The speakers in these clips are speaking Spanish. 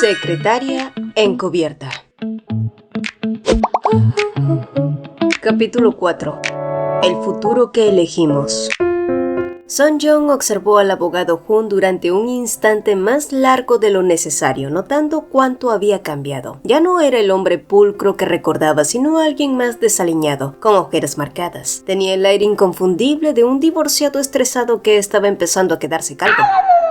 Secretaria encubierta. Capítulo 4. El futuro que elegimos. Sun-young observó al abogado Jun durante un instante más largo de lo necesario, notando cuánto había cambiado. Ya no era el hombre pulcro que recordaba, sino alguien más desaliñado, con ojeras marcadas. Tenía el aire inconfundible de un divorciado estresado que estaba empezando a quedarse calvo.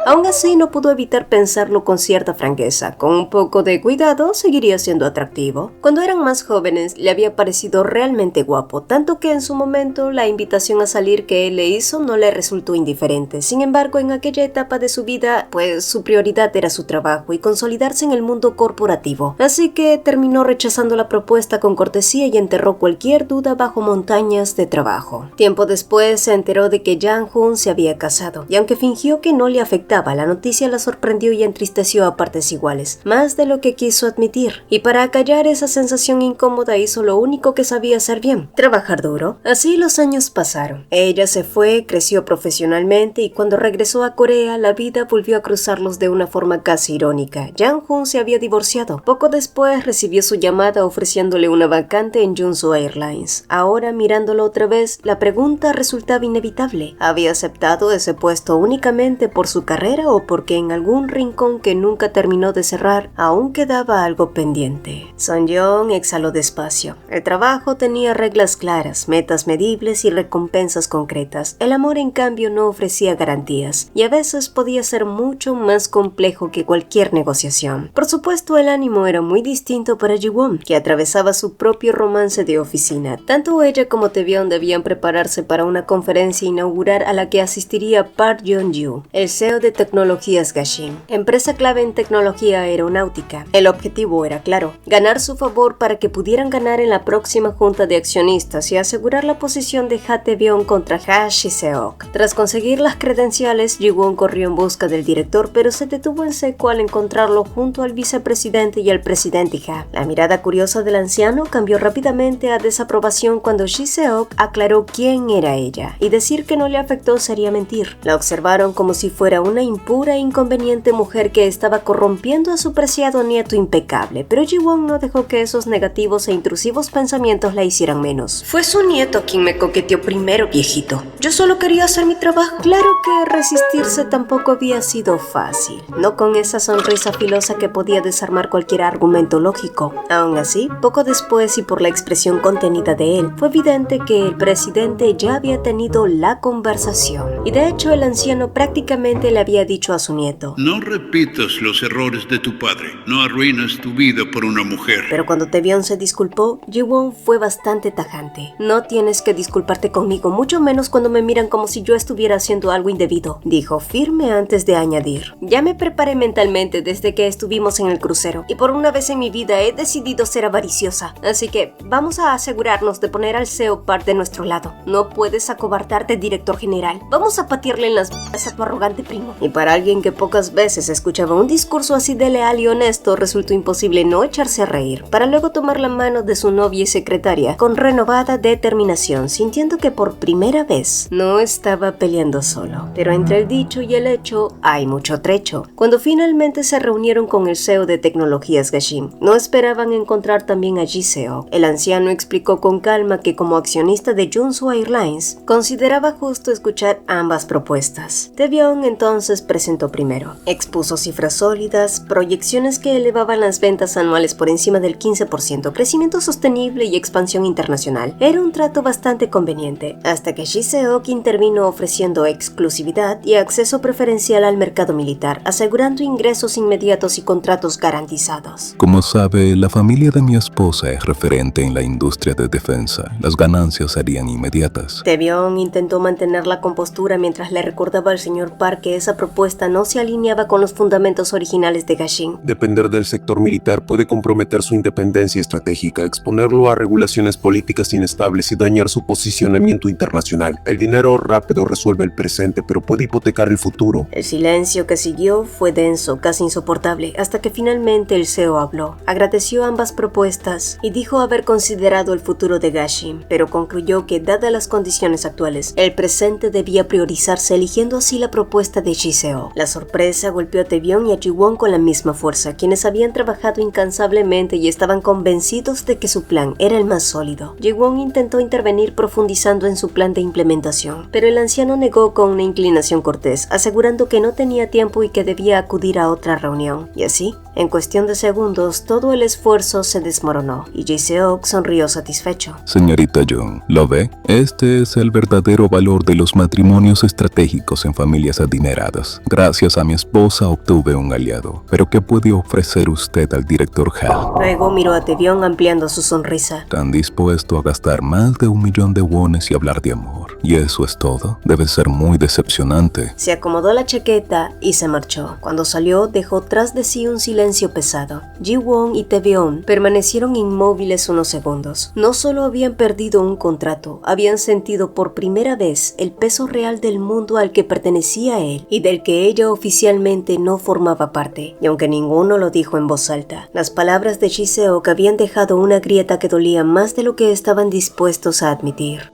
Aún así, no pudo evitar pensarlo con cierta franqueza. Con un poco de cuidado, seguiría siendo atractivo. Cuando eran más jóvenes, le había parecido realmente guapo, tanto que en su momento la invitación a salir que él le hizo no le resultó indiferente. Sin embargo, en aquella etapa de su vida, pues su prioridad era su trabajo y consolidarse en el mundo corporativo. Así que terminó rechazando la propuesta con cortesía y enterró cualquier duda bajo montañas de trabajo. Tiempo después se enteró de que Jang-hoon se había casado, y aunque fingió que no le afectaba, la noticia la sorprendió y entristeció a partes iguales, más de lo que quiso admitir, y para acallar esa sensación incómoda hizo lo único que sabía hacer bien: trabajar duro. Así los años pasaron. Ella se fue, creció profesionalmente, y cuando regresó a Corea, la vida volvió a cruzarlos de una forma casi irónica. Jang-hoon se había divorciado. Poco después recibió su llamada ofreciéndole una vacante en Junso Airlines. Ahora, mirándolo otra vez, la pregunta resultaba inevitable: ¿había aceptado ese puesto únicamente por su carrera o porque en algún rincón que nunca terminó de cerrar aún quedaba algo pendiente? Sun-young exhaló despacio. El trabajo tenía reglas claras, metas medibles y recompensas concretas. El amor, en cambio, no ofrecía garantías y a veces podía ser mucho más complejo que cualquier negociación. Por supuesto, el ánimo era muy distinto para Ji-won, que atravesaba su propio romance de oficina. Tanto ella como Tae-byung debían prepararse para una conferencia inaugural a la que asistiría Park Yeon-ju, el CEO de Tecnologías Gashin, empresa clave en tecnología aeronáutica. El objetivo era claro: ganar su favor para que pudieran ganar en la próxima junta de accionistas y asegurar la posición de Ha Tae-byung contra Ha Ji-seok. Tras conseguir las credenciales, Ji-won corrió en busca del director, pero se detuvo en seco al encontrarlo junto al vicepresidente y al presidente Ha. La mirada curiosa del anciano cambió rápidamente a desaprobación cuando Ji-seok aclaró quién era ella, y decir que no le afectó sería mentir. La observaron como si fuera una impura e inconveniente mujer que estaba corrompiendo a su preciado nieto impecable, pero Ji-won no dejó que esos negativos e intrusivos pensamientos la hicieran menos. Fue su nieto quien me coqueteó primero, viejito. Yo solo quería hacer mi trabajo. Claro que resistirse tampoco había sido fácil, no con esa sonrisa filosa que podía desarmar cualquier argumento lógico. Aún así, poco después y por la expresión contenida de él, fue evidente que el presidente ya había tenido la conversación, y de hecho el anciano prácticamente le había dicho a su nieto: no repitas los errores de tu padre, no arruinas tu vida por una mujer. Pero cuando Tae-byung se disculpó, Ji-won fue bastante tajante. No tienes que disculparte conmigo, mucho menos cuando me miran como si yo estuviera haciendo algo indebido, dijo firme antes de añadir: ya me preparé mentalmente desde que estuvimos en el crucero, y por una vez en mi vida he decidido ser avariciosa, así que vamos a asegurarnos de poner al CEO Park de nuestro lado. No puedes acobardarte, director general. Vamos a patearle en las b***as a tu arrogante primo. Y para alguien que pocas veces escuchaba un discurso así de leal y honesto, resultó imposible no echarse a reír, para luego tomar la mano de su novia y secretaria con renovada determinación, sintiendo que por primera vez no estaba peleando solo. Pero entre el dicho y el hecho hay mucho trecho. Cuando finalmente se reunieron con el CEO de Tecnologías Gashin, no esperaban encontrar también a Ji-seok. El anciano explicó con calma que como accionista de Junso Airlines, consideraba justo escuchar ambas propuestas. Tae-byung entonces presentó primero. Expuso cifras sólidas, proyecciones que elevaban las ventas anuales por encima del 15%, crecimiento sostenible y expansión internacional. Era un trato bastante conveniente, hasta que Ji-seok intervino ofreciendo exclusividad y acceso preferencial al mercado militar, asegurando ingresos inmediatos y contratos garantizados. Como sabe, la familia de mi esposa es referente en la industria de defensa. Las ganancias serían inmediatas. Tae-byung intentó mantener la compostura mientras le recordaba al señor Park que esa propuesta no se alineaba con los fundamentos originales de Gashin. Depender del sector militar puede comprometer su independencia estratégica, exponerlo a regulaciones políticas inestables y dañar su posicionamiento internacional. El dinero rápido resuelve el presente, pero puede hipotecar el futuro. El silencio que siguió fue denso, casi insoportable, hasta que finalmente el CEO habló. Agradeció ambas propuestas y dijo haber considerado el futuro de Gashin, pero concluyó que, dadas las condiciones actuales, el presente debía priorizarse, eligiendo así la propuesta de Chiseo. La sorpresa golpeó a Taebyung y a Ji-won con la misma fuerza, quienes habían trabajado incansablemente y estaban convencidos de que su plan era el más sólido. Ji-won intentó intervenir profundizando en su plan de implementación, pero el anciano negó con una inclinación cortés, asegurando que no tenía tiempo y que debía acudir a otra reunión. Y así, en cuestión de segundos, todo el esfuerzo se desmoronó y Ji-seok sonrió satisfecho. Señorita Jung, ¿lo ve? Este es el verdadero valor de los matrimonios estratégicos en familias adineradas. Gracias a mi esposa obtuve un aliado. ¿Pero qué puede ofrecer usted al director Ha? Luego miró a Taebyung ampliando su sonrisa. ¿Tan dispuesto a gastar más de 1 millón de wones y hablar de amor? ¿Y eso es todo? Debe ser muy decepcionante. Se acomodó la chaqueta y se marchó. Cuando salió, dejó tras de sí un silencio pesado. Ji-won y Taebyung permanecieron inmóviles unos segundos. No solo habían perdido un contrato, habían sentido por primera vez el peso real del mundo al que pertenecía él y del que ella oficialmente no formaba parte. Y aunque ninguno lo dijo en voz alta, las palabras de Ji-seok habían dejado una grieta que dolía más de lo que estaban dispuestos a admitir.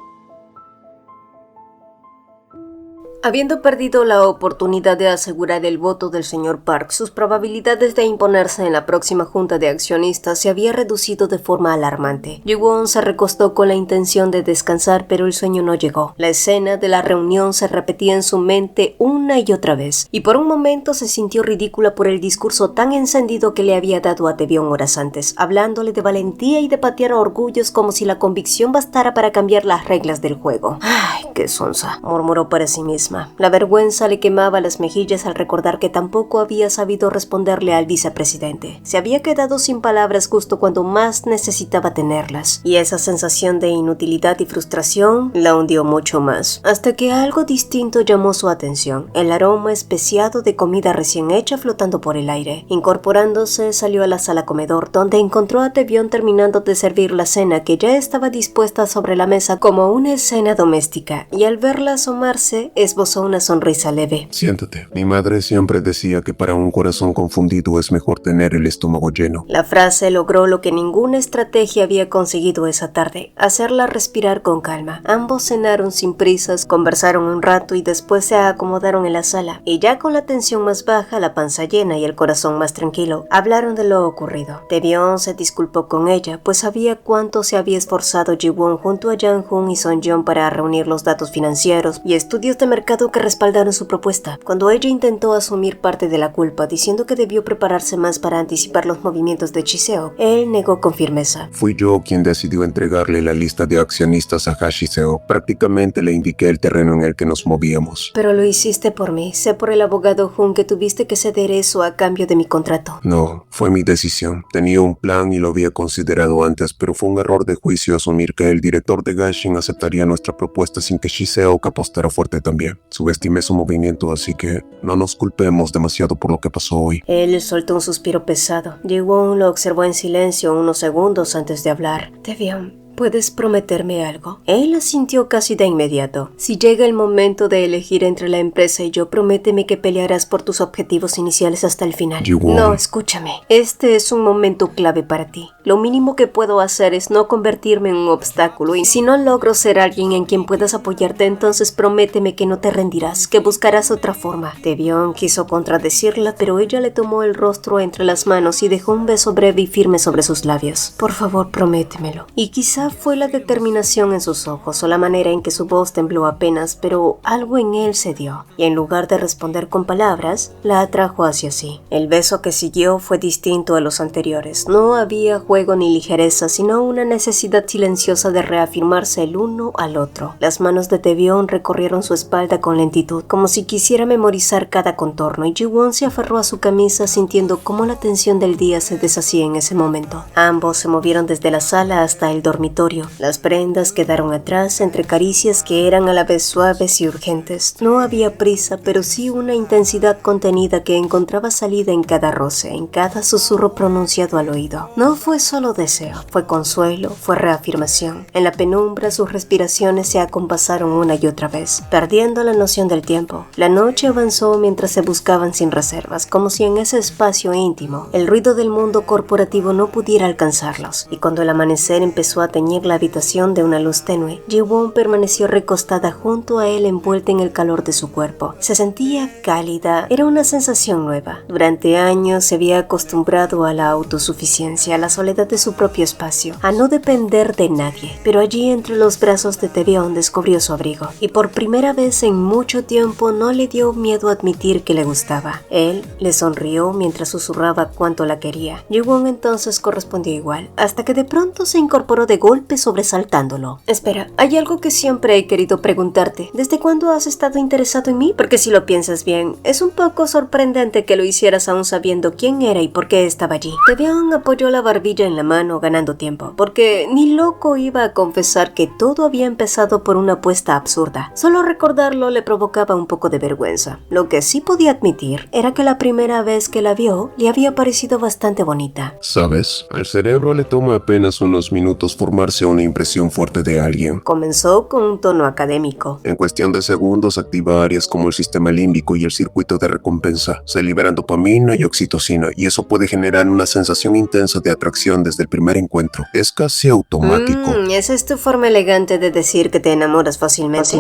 Habiendo perdido la oportunidad de asegurar el voto del señor Park, sus probabilidades de imponerse en la próxima junta de accionistas se había reducido de forma alarmante. Ji-won se recostó con la intención de descansar, pero el sueño no llegó. La escena de la reunión se repetía en su mente una y otra vez, y por un momento se sintió ridícula por el discurso tan encendido que le había dado a Taebyung horas antes, hablándole de valentía y de patear orgullos como si la convicción bastara para cambiar las reglas del juego. ¡Ay, qué sonsa!, murmuró para sí misma. La vergüenza le quemaba las mejillas al recordar que tampoco había sabido responderle al vicepresidente. Se había quedado sin palabras justo cuando más necesitaba tenerlas, y esa sensación de inutilidad y frustración la hundió mucho más, hasta que algo distinto llamó su atención: el aroma especiado de comida recién hecha flotando por el aire. Incorporándose, salió a la sala comedor, donde encontró a Taebyung terminando de servir la cena que ya estaba dispuesta sobre la mesa como una escena doméstica, y al verla asomarse, esbozó una sonrisa leve. Siéntate. Mi madre siempre decía que para un corazón confundido es mejor tener el estómago lleno. La frase logró lo que ninguna estrategia había conseguido esa tarde: hacerla respirar con calma. Ambos cenaron sin prisas, conversaron un rato y después se acomodaron en la sala. Y ya con la tensión más baja, la panza llena y el corazón más tranquilo, hablaron de lo ocurrido. Taebyung se disculpó con ella, pues sabía cuánto se había esforzado Ji-won junto a Jang-hoon y Son-yeon para reunir los datos financieros y estudios de mercado que respaldaron su propuesta. Cuando ella intentó asumir parte de la culpa, diciendo que debió prepararse más para anticipar los movimientos de Ji-seok, él negó con firmeza. Fui yo quien decidió entregarle la lista de accionistas a Ji-seok. Prácticamente le indiqué el terreno en el que nos movíamos. Pero lo hiciste por mí. Sé por el abogado Jun que tuviste que ceder eso a cambio de mi contrato. No, fue mi decisión. Tenía un plan y lo había considerado antes, pero fue un error de juicio asumir que el director de Gashin aceptaría nuestra propuesta sin que Ji-seok apostara fuerte también. Subestimé su movimiento, así que no nos culpemos demasiado por lo que pasó hoy. Él soltó un suspiro pesado. Ji-won lo observó en silencio unos segundos antes de hablar. Taebyung, ¿puedes prometerme algo? Él asintió casi de inmediato. Si llega el momento de elegir entre la empresa y yo, prométeme que pelearás por tus objetivos iniciales hasta el final. No, escúchame. Este es un momento clave para ti. Lo mínimo que puedo hacer es no convertirme en un obstáculo, y si no logro ser alguien en quien puedas apoyarte, entonces prométeme que no te rendirás, que buscarás otra forma. Taebyung quiso contradecirla, pero ella le tomó el rostro entre las manos y dejó un beso breve y firme sobre sus labios. Por favor, prométemelo. Y quizá fue la determinación en sus ojos o la manera en que su voz tembló apenas, pero algo en él cedió, y en lugar de responder con palabras, la atrajo hacia sí. El beso que siguió fue distinto a los anteriores. No había juego ni ligereza, sino una necesidad silenciosa de reafirmarse el uno al otro. Las manos de Taebyung recorrieron su espalda con lentitud, como si quisiera memorizar cada contorno, y Ji-won se aferró a su camisa sintiendo cómo la tensión del día se deshacía en ese momento. Ambos se movieron desde la sala hasta el dormitorio. Las prendas quedaron atrás entre caricias que eran a la vez suaves y urgentes. No había prisa, pero sí una intensidad contenida que encontraba salida en cada roce, en cada susurro pronunciado al oído. No fue solo deseo, fue consuelo, fue reafirmación. En la penumbra sus respiraciones se acompasaron una y otra vez, perdiendo la noción del tiempo. La noche avanzó mientras se buscaban sin reservas, como si en ese espacio íntimo el ruido del mundo corporativo no pudiera alcanzarlos, y cuando el amanecer empezó a teñir teñir la habitación de una luz tenue, Ji-won permaneció recostada junto a él envuelta en el calor de su cuerpo. Se sentía cálida, era una sensación nueva. Durante años se había acostumbrado a la autosuficiencia, a la soledad de su propio espacio, a no depender de nadie. Pero allí entre los brazos de Taebyung descubrió su abrigo, y por primera vez en mucho tiempo no le dio miedo admitir que le gustaba. Él le sonrió mientras susurraba cuánto la quería. Ji-won entonces correspondió igual, hasta que de pronto se incorporó de golpe sobresaltándolo. Espera, hay algo que siempre he querido preguntarte. ¿Desde cuándo has estado interesado en mí? Porque si lo piensas bien, es un poco sorprendente que lo hicieras aún sabiendo quién era y por qué estaba allí. Taebyung apoyó la barbilla en la mano ganando tiempo, porque ni loco iba a confesar que todo había empezado por una apuesta absurda. Solo recordarlo le provocaba un poco de vergüenza. Lo que sí podía admitir era que la primera vez que la vio le había parecido bastante bonita. ¿Sabes? Al cerebro le toma apenas unos minutos formarse una impresión fuerte de alguien. Comenzó con un tono académico. En cuestión de segundos activa áreas como el sistema límbico y el circuito de recompensa. Se liberan dopamina y oxitocina, y eso puede generar una sensación intensa de atracción desde el primer encuentro. Es casi automático. ¿Esa es tu forma elegante de decir que te enamoras fácilmente?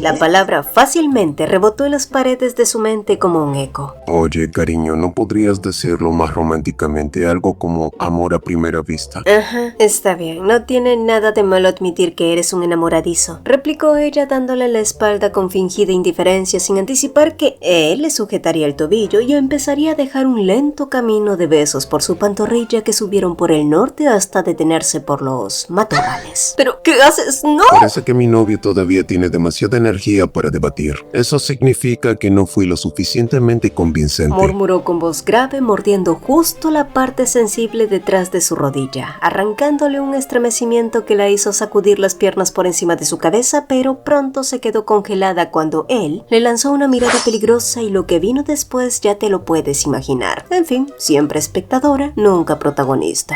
La palabra fácilmente rebotó en las paredes de su mente como un eco. Oye, cariño, ¿no podrías decirlo más románticamente? Algo como amor a primera vista. Ajá, está bien. No tiene nada de malo admitir que eres un enamoradizo, replicó ella dándole la espalda con fingida indiferencia sin anticipar que él le sujetaría el tobillo y empezaría a dejar un lento camino de besos por su pantorrilla que subieron por el norte hasta detenerse por los matorrales. ¿Pero qué haces? ¡No! Parece que mi novio todavía tiene demasiada energía para debatir. Eso significa que no fui lo suficientemente convincente. Murmuró con voz grave, mordiendo justo la parte sensible detrás de su rodilla, arrancándole un estremecimiento que la hizo sacudir las piernas por encima de su cabeza, pero pronto se quedó congelada cuando él le lanzó una mirada peligrosa y lo que vino después ya te lo puedes imaginar. En fin, siempre espectadora, nunca protagonista.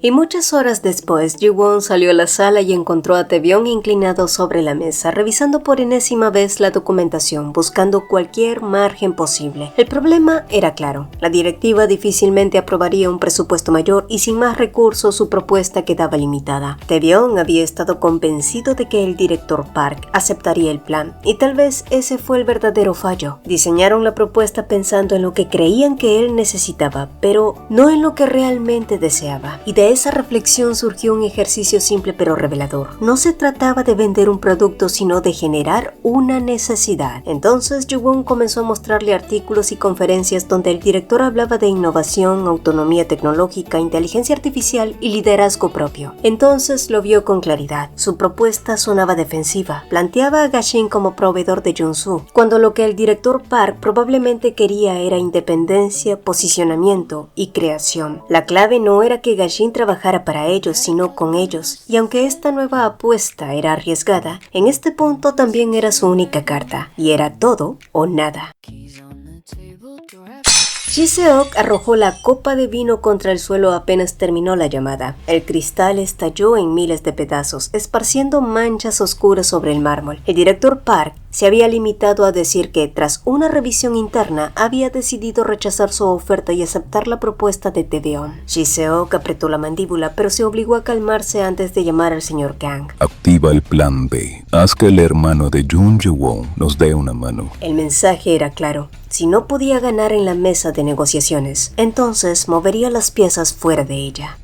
Y muchas horas después, Ji-won salió a la sala y encontró a Taebyung inclinado sobre la mesa, revisando por enésima vez la documentación, buscando cualquier margen posible. El problema era claro: la directiva difícilmente aprobaría un presupuesto mayor y sin más recursos su propuesta quedaba limitada. Taebyung había estado convencido de que el director Park aceptaría el plan, y tal vez ese fue el verdadero fallo. Diseñaron la propuesta pensando en lo que creían que él necesitaba, pero no en lo que realmente deseaba. Y de esa reflexión surgió un ejercicio simple pero revelador. No se trataba de vender un producto, sino de generar una necesidad. Entonces Ji-won comenzó a mostrarle artículos y conferencias donde el director hablaba de innovación, autonomía tecnológica, inteligencia artificial y liderazgo propio. Entonces lo vio con claridad. Su propuesta sonaba defensiva. Planteaba a Ga-shin como proveedor de Jung-soo, cuando lo que el director Park probablemente quería era independencia, posicionamiento y creación. La clave no era que Ga-shin trabajara para ellos, sino con ellos, y aunque esta nueva apuesta era arriesgada, en este punto también era su única carta, y era todo o nada. Ji-seok arrojó la copa de vino contra el suelo apenas terminó la llamada. El cristal estalló en miles de pedazos, esparciendo manchas oscuras sobre el mármol. El director Park se había limitado a decir que, tras una revisión interna, había decidido rechazar su oferta y aceptar la propuesta de Taebyung. Ji-seok apretó la mandíbula, pero se obligó a calmarse antes de llamar al señor Kang. Activa el plan B. Haz que el hermano de Jung Ji-won nos dé una mano. El mensaje era claro. Si no podía ganar en la mesa de negociaciones, entonces movería las piezas fuera de ella.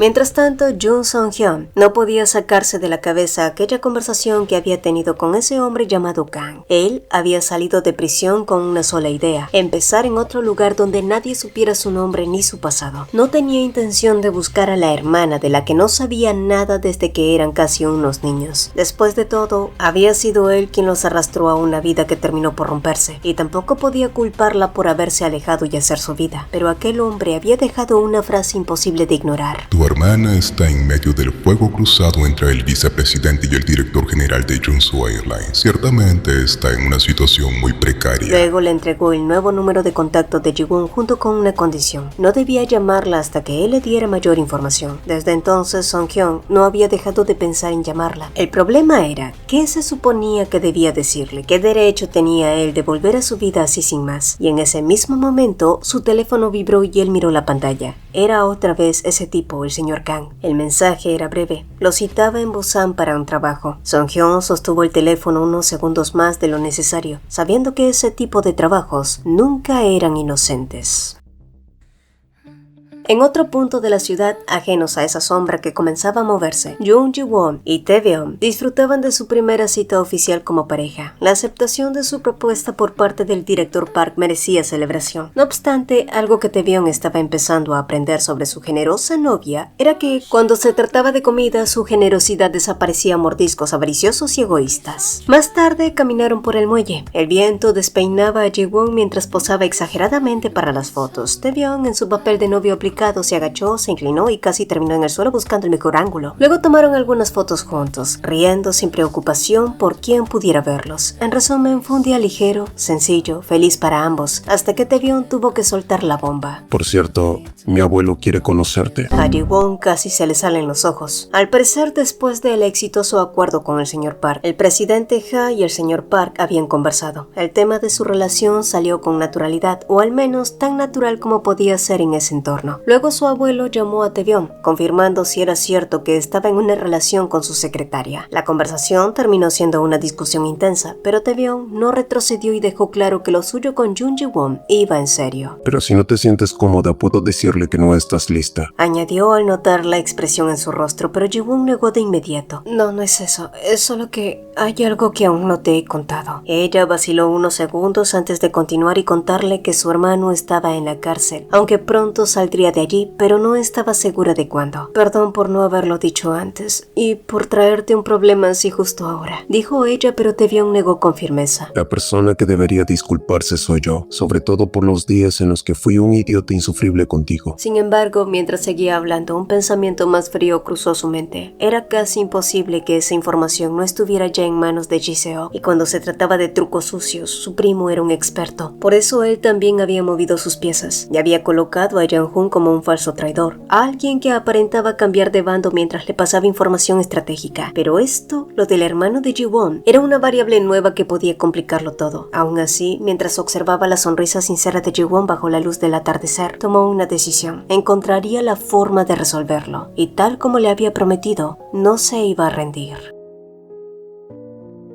Mientras tanto, Jung Sung-hyun no podía sacarse de la cabeza aquella conversación que había tenido con ese hombre llamado Kang. Él había salido de prisión con una sola idea: empezar en otro lugar donde nadie supiera su nombre ni su pasado. No tenía intención de buscar a la hermana de la que no sabía nada desde que eran casi unos niños. Después de todo, había sido él quien los arrastró a una vida que terminó por romperse, y tampoco podía culparla por haberse alejado y hacer su vida. Pero aquel hombre había dejado una frase imposible de ignorar. Tu hermana está en medio del fuego cruzado entre el vicepresidente y el director general de Junsu Airlines. Ciertamente está en una situación muy precaria. Luego le entregó el nuevo número de contacto de Ji-won junto con una condición. No debía llamarla hasta que él le diera mayor información. Desde entonces, Song-hyun no había dejado de pensar en llamarla. El problema era, ¿qué se suponía que debía decirle? ¿Qué derecho tenía él de volver a su vida así sin más? Y en ese mismo momento, su teléfono vibró y él miró la pantalla. Era otra vez ese tipo, el señor Kang. El mensaje era breve. Lo citaba en Busan para un trabajo. Song-hyun sostuvo el teléfono unos segundos más de lo necesario, sabiendo que ese tipo de trabajos nunca eran inocentes. En otro punto de la ciudad, ajenos a esa sombra que comenzaba a moverse, Jung Ji-won y Tae-byung disfrutaban de su primera cita oficial como pareja. La aceptación de su propuesta por parte del director Park merecía celebración. No obstante, algo que Tae-byung estaba empezando a aprender sobre su generosa novia era que, cuando se trataba de comida, su generosidad desaparecía a mordiscos avariciosos y egoístas. Más tarde, caminaron por el muelle. El viento despeinaba a Ji-won mientras posaba exageradamente para las fotos. Tae-byung, en su papel de novio aplicado, se agachó, se inclinó y casi terminó en el suelo buscando el mejor ángulo. Luego tomaron algunas fotos juntos, riendo sin preocupación por quién pudiera verlos. En resumen, fue un día ligero, sencillo, feliz para ambos, hasta que Tae-byung tuvo que soltar la bomba. Por cierto, mi abuelo quiere conocerte. A Ji-won casi se le salen los ojos. Al parecer, después del exitoso acuerdo con el señor Park, el presidente Ha y el señor Park habían conversado. El tema de su relación salió con naturalidad, o al menos tan natural como podía ser en ese entorno. Luego su abuelo llamó a Tae-byung, confirmando si era cierto que estaba en una relación con su secretaria. La conversación terminó siendo una discusión intensa, pero Tae-byung no retrocedió y dejó claro que lo suyo con Jung Ji-won iba en serio. Pero si no te sientes cómoda, puedo decirle que no estás lista. Añadió al notar la expresión en su rostro, pero Ji-won negó de inmediato. No es eso, es solo que hay algo que aún no te he contado. Ella vaciló unos segundos antes de continuar y contarle que su hermano estaba en la cárcel, aunque pronto saldría de allí, pero no estaba segura de cuándo. Perdón por no haberlo dicho antes y por traerte un problema así justo ahora, dijo ella, pero Tae-byung negó con firmeza. La persona que debería disculparse soy yo, sobre todo por los días en los que fui un idiota insufrible contigo. Sin embargo, mientras seguía hablando, un pensamiento más frío cruzó su mente. Era casi imposible que esa información no estuviera ya en manos de Ji-seo, y cuando se trataba de trucos sucios, su primo era un experto. Por eso él también había movido sus piezas y había colocado a Jang-hoon como un falso traidor, alguien que aparentaba cambiar de bando mientras le pasaba información estratégica. Pero esto, lo del hermano de Ji-won, era una variable nueva que podía complicarlo todo. Aún así, mientras observaba la sonrisa sincera de Ji-won bajo la luz del atardecer, tomó una decisión. Encontraría la forma de resolverlo, y tal como le había prometido, no se iba a rendir.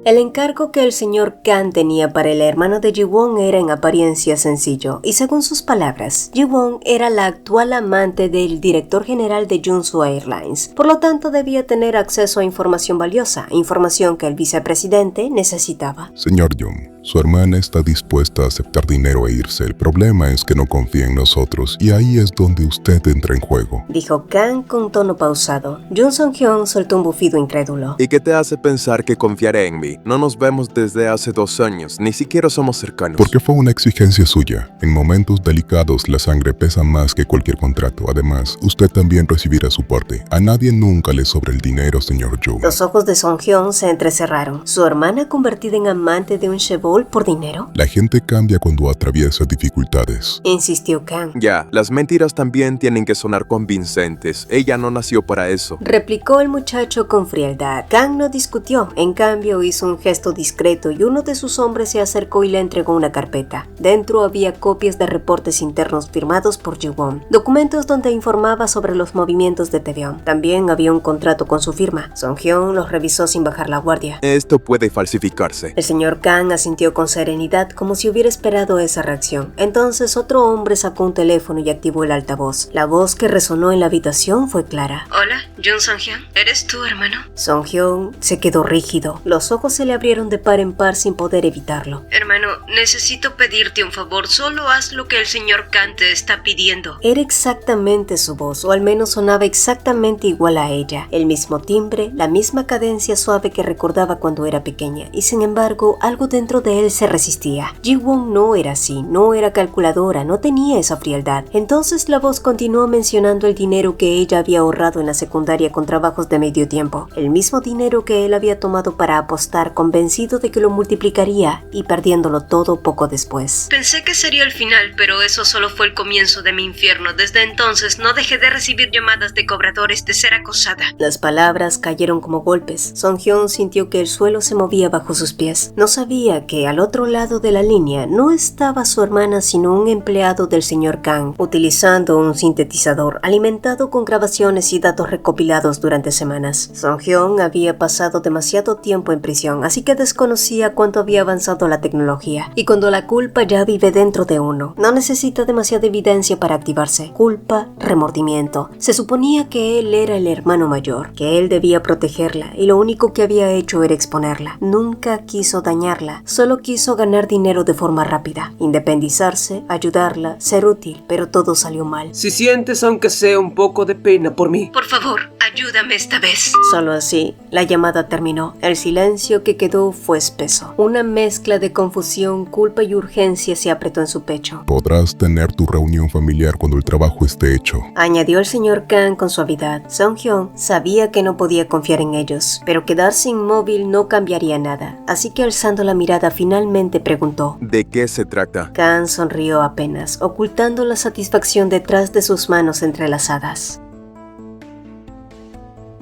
El encargo que el señor Kang tenía para el hermano de Ji-won era en apariencia sencillo, y según sus palabras, Ji-won era la actual amante del director general de Junsu Airlines, por lo tanto debía tener acceso a información valiosa, información que el vicepresidente necesitaba. Señor Jung, su hermana está dispuesta a aceptar dinero e irse. El problema es que no confía en nosotros, y ahí es donde usted entra en juego, dijo Kang con tono pausado. Jung Song-hyun soltó un bufido incrédulo. ¿Y qué te hace pensar que confiaré en mí? No nos vemos desde hace 2 años, ni siquiera somos cercanos. porque fue una exigencia suya. En momentos delicados la sangre pesa más que cualquier contrato. Además, usted también recibirá su parte. A nadie nunca le sobra el dinero, señor Jung. Los ojos de Song-hyun se entrecerraron. ¿Su hermana convertida en amante de un chebol por dinero? La gente cambia cuando atraviesa dificultades, insistió Kang. Ya, las mentiras también tienen que sonar convincentes. Ella no nació para eso. Replicó el muchacho con frialdad. Kang no discutió, en cambio hizo un gesto discreto y uno de sus hombres se acercó y le entregó una carpeta. Dentro había copias de reportes internos firmados por Ji-won, documentos donde informaba sobre los movimientos de Tae-byung. También había un contrato con su firma. Song-hyun los revisó sin bajar la guardia. Esto puede falsificarse. El señor Kang asintió con serenidad, como si hubiera esperado esa reacción. Entonces otro hombre sacó un teléfono y activó el altavoz. La voz que resonó en la habitación fue clara. Hola, Jung Song-hyun, ¿eres tú, hermano? Song-hyun se quedó rígido. Los ojos se le abrieron de par en par sin poder evitarlo. Hermano, necesito pedirte un favor, solo haz lo que el señor Kang te está pidiendo. Era exactamente su voz, o al menos sonaba exactamente igual a ella. El mismo timbre, la misma cadencia suave que recordaba cuando era pequeña, y sin embargo, algo dentro de que él se resistía. Ji-won no era así, no era calculadora, no tenía esa frialdad. Entonces la voz continuó mencionando el dinero que ella había ahorrado en la secundaria con trabajos de medio tiempo, el mismo dinero que él había tomado para apostar, convencido de que lo multiplicaría y perdiéndolo todo poco después. Pensé que sería el final, pero eso solo fue el comienzo de mi infierno. Desde entonces no dejé de recibir llamadas de cobradores de ser acosada. Las palabras cayeron como golpes. Song-hyun sintió que el suelo se movía bajo sus pies. No sabía que al otro lado de la línea no estaba su hermana, sino un empleado del señor Kang, utilizando un sintetizador alimentado con grabaciones y datos recopilados durante semanas. Song-hyun había pasado demasiado tiempo en prisión, así que desconocía cuánto había avanzado la tecnología. Y cuando la culpa ya vive dentro de uno, no necesita demasiada evidencia para activarse. Culpa, remordimiento. Se suponía que él era el hermano mayor, que él debía protegerla, y lo único que había hecho era exponerla. Nunca quiso dañarla, solo quiso ganar dinero de forma rápida, independizarse, ayudarla, ser útil, pero todo salió mal. Si sientes aunque sea un poco de pena por mí, Por favor, ayúdame esta vez. Solo así, la llamada terminó. El silencio que quedó fue espeso. Una mezcla de confusión, culpa y urgencia se apretó en su pecho. Podrás tener tu reunión familiar cuando el trabajo esté hecho. Añadió el señor Kang con suavidad. Song-hyun sabía que no podía confiar en ellos, pero quedarse inmóvil no cambiaría nada. Así que alzando la mirada finalmente preguntó. ¿De qué se trata? Kang sonrió apenas, ocultando la satisfacción detrás de sus manos entrelazadas.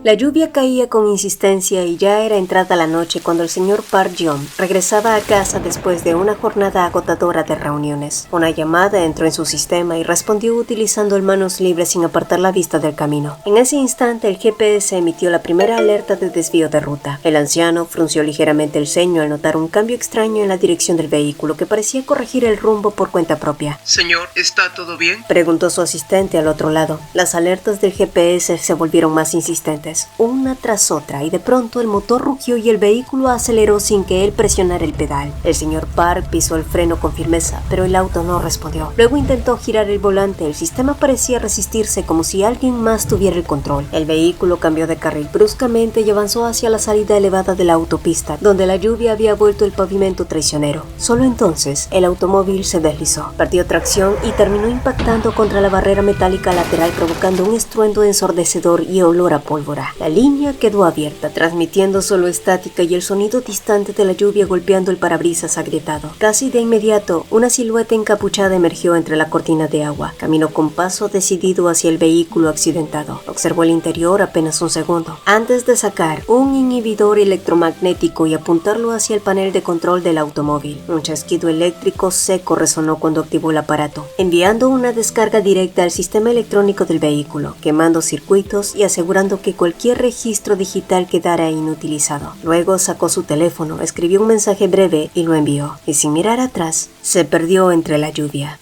La lluvia caía con insistencia y ya era entrada la noche cuando el señor Park Jong regresaba a casa después de una jornada agotadora de reuniones. Una llamada entró en su sistema y respondió utilizando el manos libres sin apartar la vista del camino. En ese instante el GPS emitió la primera alerta de desvío de ruta. El anciano frunció ligeramente el ceño al notar un cambio extraño en la dirección del vehículo que parecía corregir el rumbo por cuenta propia. señor, ¿está todo bien? Preguntó su asistente al otro lado. Las alertas del GPS se volvieron más insistentes, una tras otra, y de pronto el motor rugió y el vehículo aceleró sin que él presionara el pedal. El señor Park pisó el freno con firmeza, pero el auto no respondió. Luego intentó girar el volante. El sistema parecía resistirse como si alguien más tuviera el control. El vehículo cambió de carril bruscamente y avanzó hacia la salida elevada de la autopista, donde la lluvia había vuelto el pavimento traicionero. Solo entonces el automóvil se deslizó, perdió tracción y terminó impactando contra la barrera metálica lateral, provocando un estruendo ensordecedor y olor a pólvora. La línea quedó abierta, transmitiendo solo estática y el sonido distante de la lluvia golpeando el parabrisas agrietado. Casi de inmediato, una silueta encapuchada emergió entre la cortina de agua. Caminó con paso decidido hacia el vehículo accidentado. Observó el interior apenas un segundo, antes de sacar un inhibidor electromagnético y apuntarlo hacia el panel de control del automóvil. Un chasquido eléctrico seco resonó cuando activó el aparato, enviando una descarga directa al sistema electrónico del vehículo, quemando circuitos y asegurando que cualquier registro digital quedara inutilizado. Luego sacó su teléfono, escribió un mensaje breve y lo envió, y sin mirar atrás, se perdió entre la lluvia.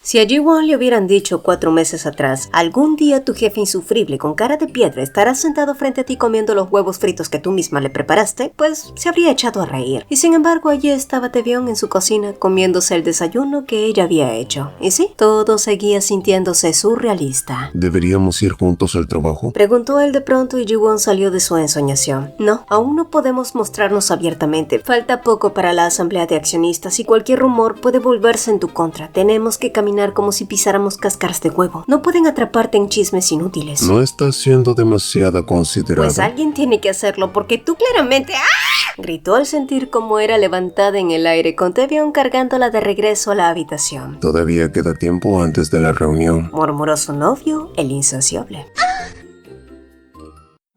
Si a Ji-won le hubieran dicho 4 meses atrás, algún día tu jefe insufrible con cara de piedra estará sentado frente a ti comiendo los huevos fritos que tú misma le preparaste, pues se habría echado a reír. Y sin embargo allí estaba Taebyung en su cocina comiéndose el desayuno que ella había hecho. Y sí, todo seguía sintiéndose surrealista. ¿Deberíamos ir juntos al trabajo? Preguntó él de pronto y Ji-won salió de su ensoñación. No, aún no podemos mostrarnos abiertamente. Falta poco para la asamblea de accionistas y cualquier rumor puede volverse en tu contra. Tenemos que caminar como si pisáramos cáscaras de huevo. No pueden atraparte en chismes inútiles. No estás siendo demasiado considerado. Pues alguien tiene que hacerlo porque tú claramente... ¡Ah! Gritó al sentir cómo era levantada en el aire con Taebyung cargándola de regreso a la habitación. Todavía queda tiempo antes de la reunión, Murmuró su novio, el insaciable.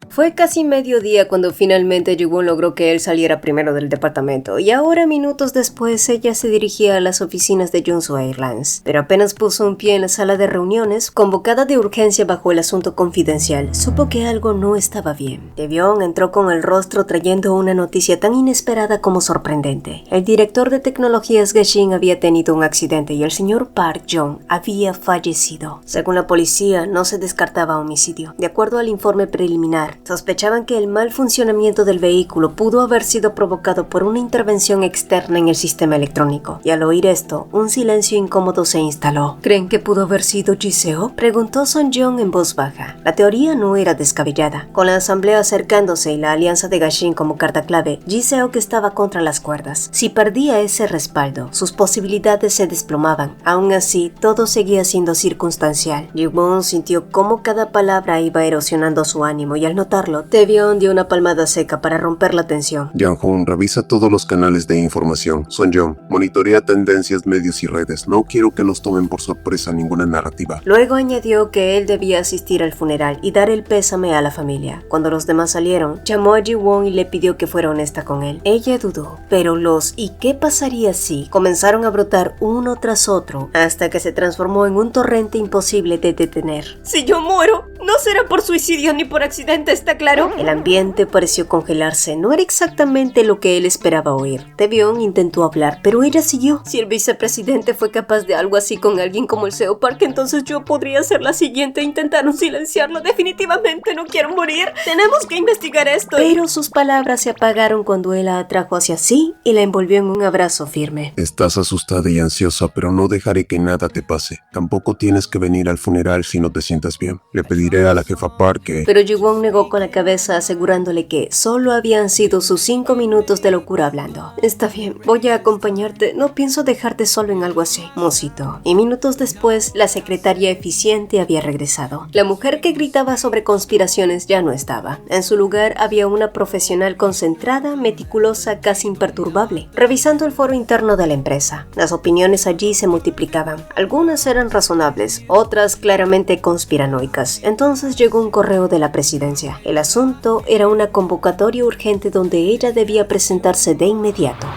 Fue casi mediodía cuando finalmente Ji-won logró que él saliera primero del departamento, y ahora minutos después ella se dirigía a las oficinas de Junsu Airlines. Pero apenas puso un pie en la sala de reuniones, convocada de urgencia bajo el asunto confidencial, supo que algo no estaba bien. Taebyung entró con el rostro trayendo una noticia tan inesperada como sorprendente. El director de tecnologías Geshin había tenido un accidente y el señor Park Jong había fallecido. Según la policía, no se descartaba homicidio. De acuerdo al informe preliminar, Sospechaban que el mal funcionamiento del vehículo pudo haber sido provocado por una intervención externa en el sistema electrónico, y al oír esto, un silencio incómodo se instaló. ¿Creen que pudo haber sido Jiseo?, preguntó Son Jong en voz baja. La teoría no era descabellada. Con la asamblea acercándose y la alianza de Gashin como carta clave, Jiseo que estaba contra las cuerdas. Si perdía ese respaldo, sus posibilidades se desplomaban. Aún así, todo seguía siendo circunstancial. Ji-won sintió cómo cada palabra iba erosionando su ánimo y al notarlo, Tae-byeon dio una palmada seca para romper la tensión. Jang-hoon, revisa todos los canales de información. Son-jong, monitorea tendencias, medios y redes. No quiero que nos tomen por sorpresa ninguna narrativa. Luego añadió que él debía asistir al funeral y dar el pésame a la familia. Cuando los demás salieron, llamó a Ji-won y le pidió que fuera honesta con él. Ella dudó, pero los ¿y qué pasaría si? Comenzaron a brotar uno tras otro hasta que se transformó en un torrente imposible de detener. Si yo muero, no será por suicidio ni por accidente, ¿está claro? El ambiente pareció congelarse. No era exactamente lo que él esperaba oír. Tae-byeon intentó hablar, pero ella siguió. Si el vicepresidente fue capaz de algo así con alguien como el CEO Park, entonces yo podría ser la siguiente. Intentaron silenciarlo. Definitivamente no quiero morir. Tenemos que investigar esto. Pero sus palabras se apagaron cuando él la atrajo hacia sí y la envolvió en un abrazo firme. Estás asustada y ansiosa, pero no dejaré que nada te pase. Tampoco tienes que venir al funeral si no te sientas bien. Le pediré a la jefa Park que... Pero Ji-won negó con la cabeza, asegurándole que solo habían sido sus 5 minutos de locura hablando. Está bien, voy a acompañarte. No pienso dejarte solo en algo así, musitó. Y minutos después, la secretaria eficiente había regresado. La mujer que gritaba sobre conspiraciones ya no estaba. En su lugar había una profesional concentrada, meticulosa, casi imperturbable, revisando el foro interno de la empresa. Las opiniones allí se multiplicaban. Algunas eran razonables, otras claramente conspiranoicas. Entonces llegó un correo de la presidencia. El asunto era una convocatoria urgente donde ella debía presentarse de inmediato.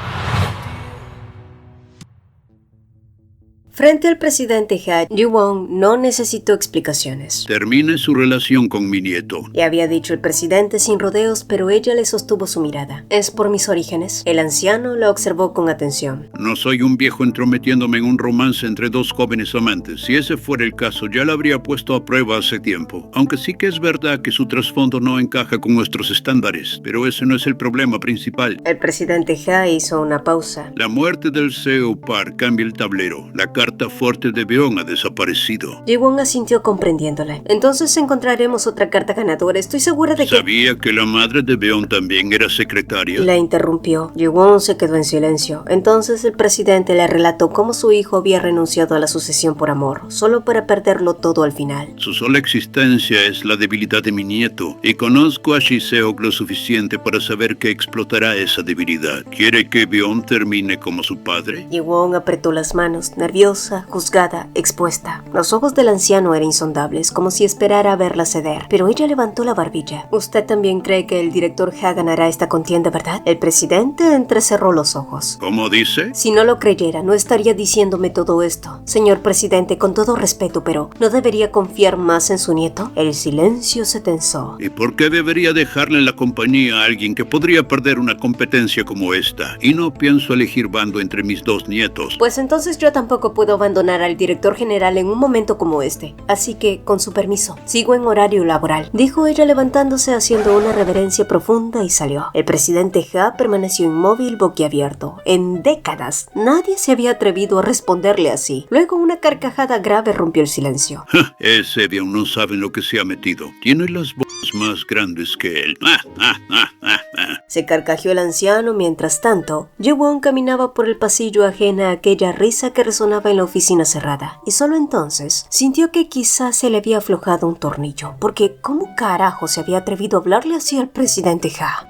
Frente al presidente Ha, Ji-won no necesitó explicaciones. Termine su relación con mi nieto. Le había dicho el presidente sin rodeos, pero ella le sostuvo su mirada. ¿Es por mis orígenes? El anciano la observó con atención. No soy un viejo entrometiéndome en un romance entre dos jóvenes amantes. Si ese fuera el caso, ya la habría puesto a prueba hace tiempo. Aunque sí que es verdad que su trasfondo no encaja con nuestros estándares. Pero ese no es el problema principal. El presidente Ha hizo una pausa. La muerte del CEO Park cambia el tablero. La carta fuerte de Beon ha desaparecido. Ji-won asintió comprendiéndole. Entonces encontraremos otra carta ganadora. Estoy segura de que... ¿Sabía que la madre de Beon también era secretaria? La interrumpió. Ji-won se quedó en silencio. Entonces el presidente le relató cómo su hijo había renunciado a la sucesión por amor, solo para perderlo todo al final. Su sola existencia es la debilidad de mi nieto, y conozco a Ji-seok lo suficiente para saber que explotará esa debilidad. ¿Quiere que Beon termine como su padre? Ji-won apretó las manos, nerviosa, juzgada, expuesta. Los ojos del anciano eran insondables, como si esperara verla ceder, pero ella levantó la barbilla. Usted también cree que el director Ha ganará esta contienda, ¿verdad? El presidente entrecerró los ojos. ¿Cómo dice? Si no lo creyera, no estaría diciéndome todo esto. Señor presidente, con todo respeto, pero ¿no debería confiar más en su nieto? El silencio se tensó. ¿Y por qué debería dejarle en la compañía a alguien que podría perder una competencia como esta? Y no pienso elegir bando entre mis dos nietos. Pues entonces yo tampoco puedo abandonar al director general en un momento como este. Así que, con su permiso, sigo en horario laboral, dijo ella levantándose haciendo una reverencia profunda y salió. El presidente Ha permaneció inmóvil, boquiabierto. En décadas, nadie se había atrevido a responderle así. Luego una carcajada grave rompió el silencio. Ese Beon no sabe en lo que se ha metido. Tiene las bolas más grandes que él. Se carcajeó el anciano. Mientras tanto, Ji-won caminaba por el pasillo ajena a aquella risa que resonaba en la oficina cerrada, y solo entonces sintió que quizás se le había aflojado un tornillo, porque ¿cómo carajo se había atrevido a hablarle así al presidente Ha?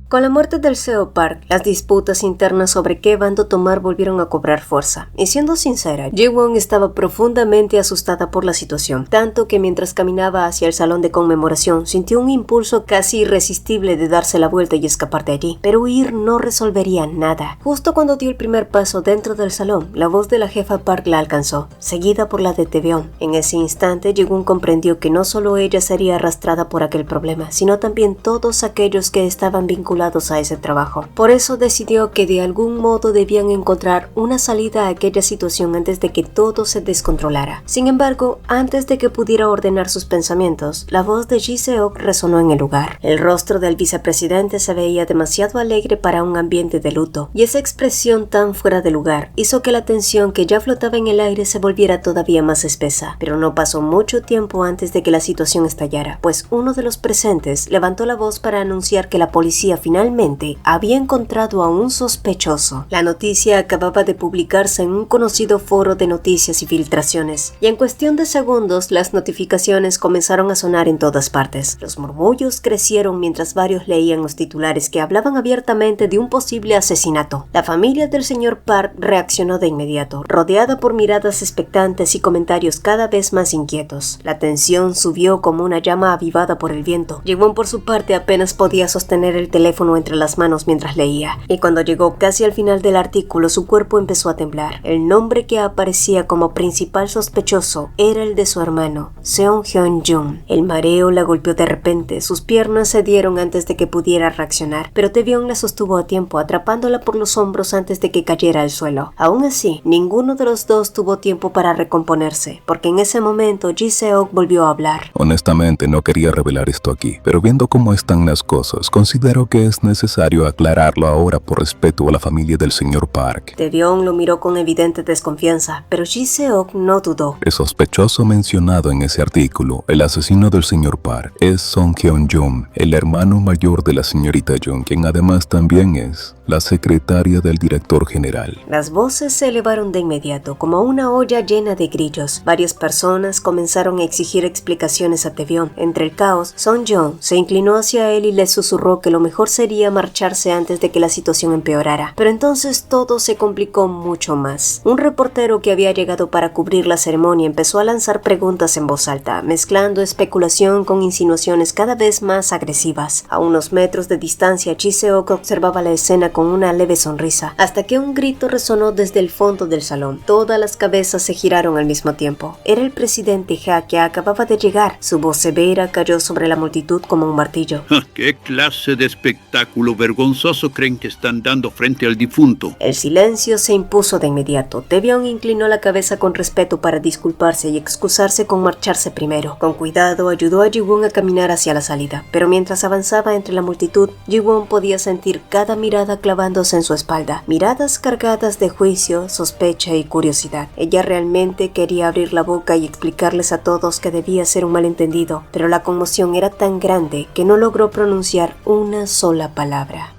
Con la muerte del CEO Park, las disputas internas sobre qué bando tomar volvieron a cobrar fuerza. Y siendo sincera, Ji-won estaba profundamente asustada por la situación, tanto que mientras caminaba hacia el salón de conmemoración, sintió un impulso casi irresistible de darse la vuelta y escapar de allí. Pero huir no resolvería nada. Justo cuando dio el primer paso dentro del salón, la voz de la jefa Park la alcanzó, seguida por la de Tae-byeon. En ese instante, Ji-won comprendió que no solo ella sería arrastrada por aquel problema, sino también todos aquellos que estaban vinculados vinculados a ese trabajo. Por eso decidió que de algún modo debían encontrar una salida a aquella situación antes de que todo se descontrolara. Sin embargo, antes de que pudiera ordenar sus pensamientos, la voz de Ji Seok resonó en el lugar. El rostro del vicepresidente se veía demasiado alegre para un ambiente de luto, y esa expresión tan fuera de lugar hizo que la tensión que ya flotaba en el aire se volviera todavía más espesa. Pero no pasó mucho tiempo antes de que la situación estallara, pues uno de los presentes levantó la voz para anunciar que la policía finalmente había encontrado a un sospechoso. La noticia acababa de publicarse en un conocido foro de noticias y filtraciones, y en cuestión de segundos las notificaciones comenzaron a sonar en todas partes. Los murmullos crecieron mientras varios leían los titulares que hablaban abiertamente de un posible asesinato. La familia del señor Park reaccionó de inmediato, rodeada por miradas expectantes y comentarios cada vez más inquietos. La tensión subió como una llama avivada por el viento. Ji-won por su parte apenas podía sostener el teléfono entre las manos mientras leía, y cuando llegó casi al final del artículo su cuerpo empezó a temblar. El nombre que aparecía como principal sospechoso era el de su hermano, Seon Hyun-jun. El mareo la golpeó de repente, sus piernas cedieron antes de que pudiera reaccionar, pero Tae-byung la sostuvo a tiempo, atrapándola por los hombros antes de que cayera al suelo. Aún así, ninguno de los dos tuvo tiempo para recomponerse, porque en ese momento Ji Seok volvió a hablar. Honestamente no quería revelar esto aquí, pero viendo cómo están las cosas, considero que es necesario aclararlo ahora por respeto a la familia del señor Park. Tae-byung lo miró con evidente desconfianza, pero Ji Seok no dudó. El sospechoso mencionado en ese artículo, el asesino del señor Park, es Song Hyun-jun, el hermano mayor de la señorita Jung, quien además también es la secretaria del director general. Las voces se elevaron de inmediato, como una olla llena de grillos. Varias personas comenzaron a exigir explicaciones a Tae-byung. Entre el caos, Song-jung se inclinó hacia él y le susurró que lo mejor sería marcharse antes de que la situación empeorara. Pero entonces todo se complicó mucho más. Un reportero que había llegado para cubrir la ceremonia empezó a lanzar preguntas en voz alta, mezclando especulación con insinuaciones cada vez más agresivas. A unos metros de distancia, Ji Seok observaba la escena con una leve sonrisa, hasta que un grito resonó desde el fondo del salón. Todas las cabezas se giraron al mismo tiempo. Era el presidente Ha, que acababa de llegar. Su voz severa cayó sobre la multitud como un martillo. ¿Qué clase de espectáculo vergonzoso creen que están dando frente al difunto? El silencio se impuso de inmediato. Tae-byung inclinó la cabeza con respeto para disculparse y excusarse con marcharse primero. Con cuidado ayudó a Ji-won a caminar hacia la salida, pero mientras avanzaba entre la multitud, Ji-won podía sentir cada mirada clavándose en su espalda, miradas cargadas de juicio, sospecha y curiosidad. Ella realmente quería abrir la boca y explicarles a todos que debía ser un malentendido, pero la conmoción era tan grande que no logró pronunciar una sola palabra.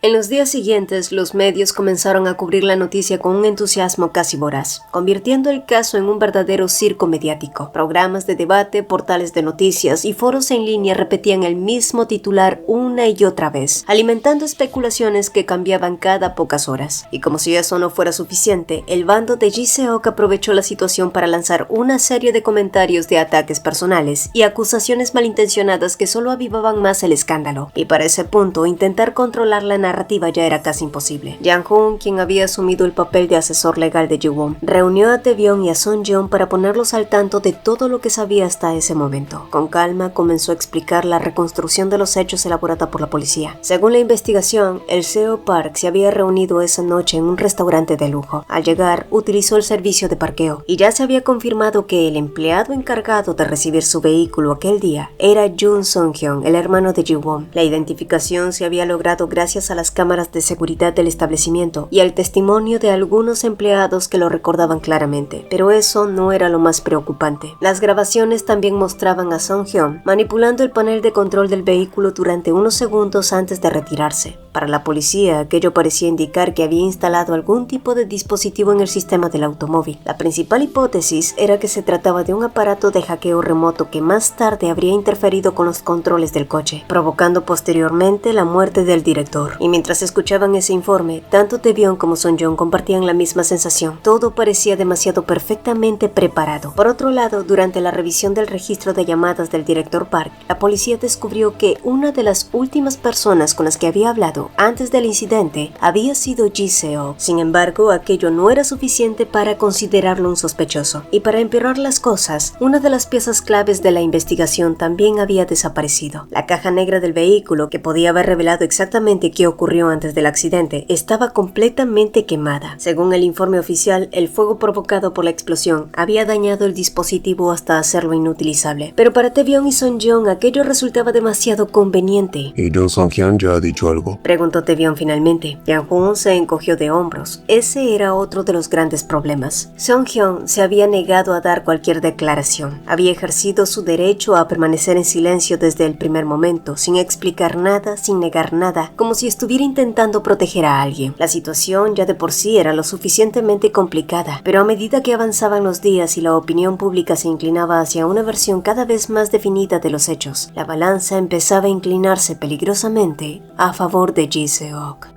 En los días siguientes, los medios comenzaron a cubrir la noticia con un entusiasmo casi voraz, convirtiendo el caso en un verdadero circo mediático. Programas de debate, portales de noticias y foros en línea repetían el mismo titular una y otra vez, alimentando especulaciones que cambiaban cada pocas horas. Y como si eso no fuera suficiente, el bando de Ji Seok aprovechó la situación para lanzar una serie de comentarios de ataques personales y acusaciones malintencionadas que solo avivaban más el escándalo. Y para ese punto, intentar controlar la narrativa ya era casi imposible. Jang-hoon, quien había asumido el papel de asesor legal de Ji-won, reunió a Tae-byung y a Song-jung para ponerlos al tanto de todo lo que sabía hasta ese momento. Con calma comenzó a explicar la reconstrucción de los hechos elaborada por la policía. Según la investigación, el CEO Park se había reunido esa noche en un restaurante de lujo. Al llegar, utilizó el servicio de parqueo y ya se había confirmado que el empleado encargado de recibir su vehículo aquel día era Jun Song-hyun, el hermano de Ji-won. La identificación se había logrado gracias a las cámaras de seguridad del establecimiento y al testimonio de algunos empleados que lo recordaban claramente, pero eso no era lo más preocupante. Las grabaciones también mostraban a Song-hyun manipulando el panel de control del vehículo durante unos segundos antes de retirarse. Para la policía, aquello parecía indicar que había instalado algún tipo de dispositivo en el sistema del automóvil. La principal hipótesis era que se trataba de un aparato de hackeo remoto que más tarde habría interferido con los controles del coche, provocando posteriormente la muerte del director. Y mientras escuchaban ese informe, tanto Tae-byung como Song-jung compartían la misma sensación. Todo parecía demasiado perfectamente preparado. Por otro lado, durante la revisión del registro de llamadas del director Park, la policía descubrió que una de las últimas personas con las que había hablado asesino antes del incidente había sido Ji-seok. Sin embargo, aquello no era suficiente para considerarlo un sospechoso. Y para empeorar las cosas, una de las piezas claves de la investigación también había desaparecido. La caja negra del vehículo, que podía haber revelado exactamente qué ocurrió antes del accidente, estaba completamente quemada. Según el informe oficial, el fuego provocado por la explosión había dañado el dispositivo hasta hacerlo inutilizable. Pero para Tae-byung y Sung-yeon aquello resultaba demasiado conveniente. ¿Y Jung Sung-hyun ya ha dicho algo? Preguntó Tae-byung finalmente. Yang-hoon se encogió de hombros. Ese era otro de los grandes problemas. Sung-hyun se había negado a dar cualquier declaración. Había ejercido su derecho a permanecer en silencio desde el primer momento, sin explicar nada, sin negar nada, como si estuviera intentando proteger a alguien. La situación ya de por sí era lo suficientemente complicada, pero a medida que avanzaban los días y la opinión pública se inclinaba hacia una versión cada vez más definida de los hechos, la balanza empezaba a inclinarse peligrosamente a favor de Ji-seok.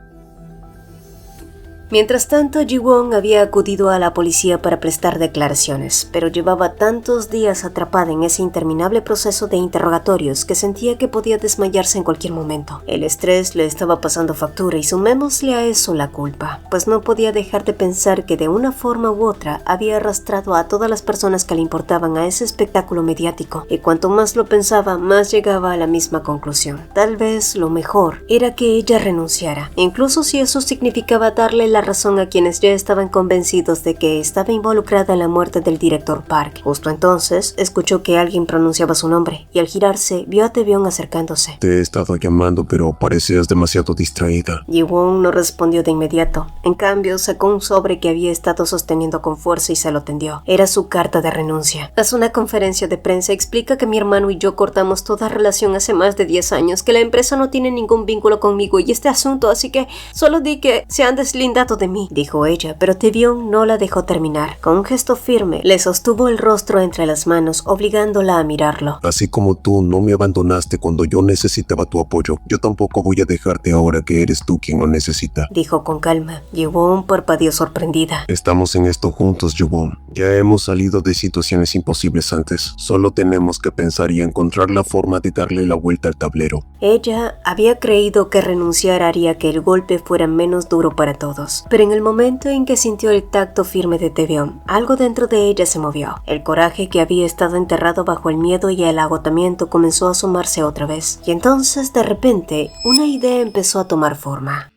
Mientras tanto, Ji-won había acudido a la policía para prestar declaraciones, pero llevaba tantos días atrapada en ese interminable proceso de interrogatorios que sentía que podía desmayarse en cualquier momento. El estrés le estaba pasando factura y sumémosle a eso la culpa, pues no podía dejar de pensar que de una forma u otra había arrastrado a todas las personas que le importaban a ese espectáculo mediático, y cuanto más lo pensaba, más llegaba a la misma conclusión. Tal vez lo mejor era que ella renunciara, incluso si eso significaba darle la razón a quienes ya estaban convencidos de que estaba involucrada en la muerte del director Park. Justo entonces, escuchó que alguien pronunciaba su nombre, y al girarse, vio a Tae-byung acercándose. Te he estado llamando, pero parecías demasiado distraída. Ji-won no respondió de inmediato. En cambio, sacó un sobre que había estado sosteniendo con fuerza y se lo tendió. Era su carta de renuncia. Tras una conferencia de prensa, explica que mi hermano y yo cortamos toda relación hace más de 10 años, que la empresa no tiene ningún vínculo conmigo y este asunto, así que solo di que se han deslindado de mí, dijo ella, pero Tae-byung no la dejó terminar. Con un gesto firme, le sostuvo el rostro entre las manos, obligándola a mirarlo. Así como tú no me abandonaste cuando yo necesitaba tu apoyo, yo tampoco voy a dejarte ahora que eres tú quien lo necesita, dijo con calma. Ji-won parpadeó sorprendida. Estamos en esto juntos, Ji-won. Ya hemos salido de situaciones imposibles antes. Solo tenemos que pensar y encontrar la forma de darle la vuelta al tablero. Ella había creído que renunciar haría que el golpe fuera menos duro para todos, pero en el momento en que sintió el tacto firme de Tae-byung, algo dentro de ella se movió. El coraje que había estado enterrado bajo el miedo y el agotamiento comenzó a asomarse otra vez, y entonces de repente una idea empezó a tomar forma.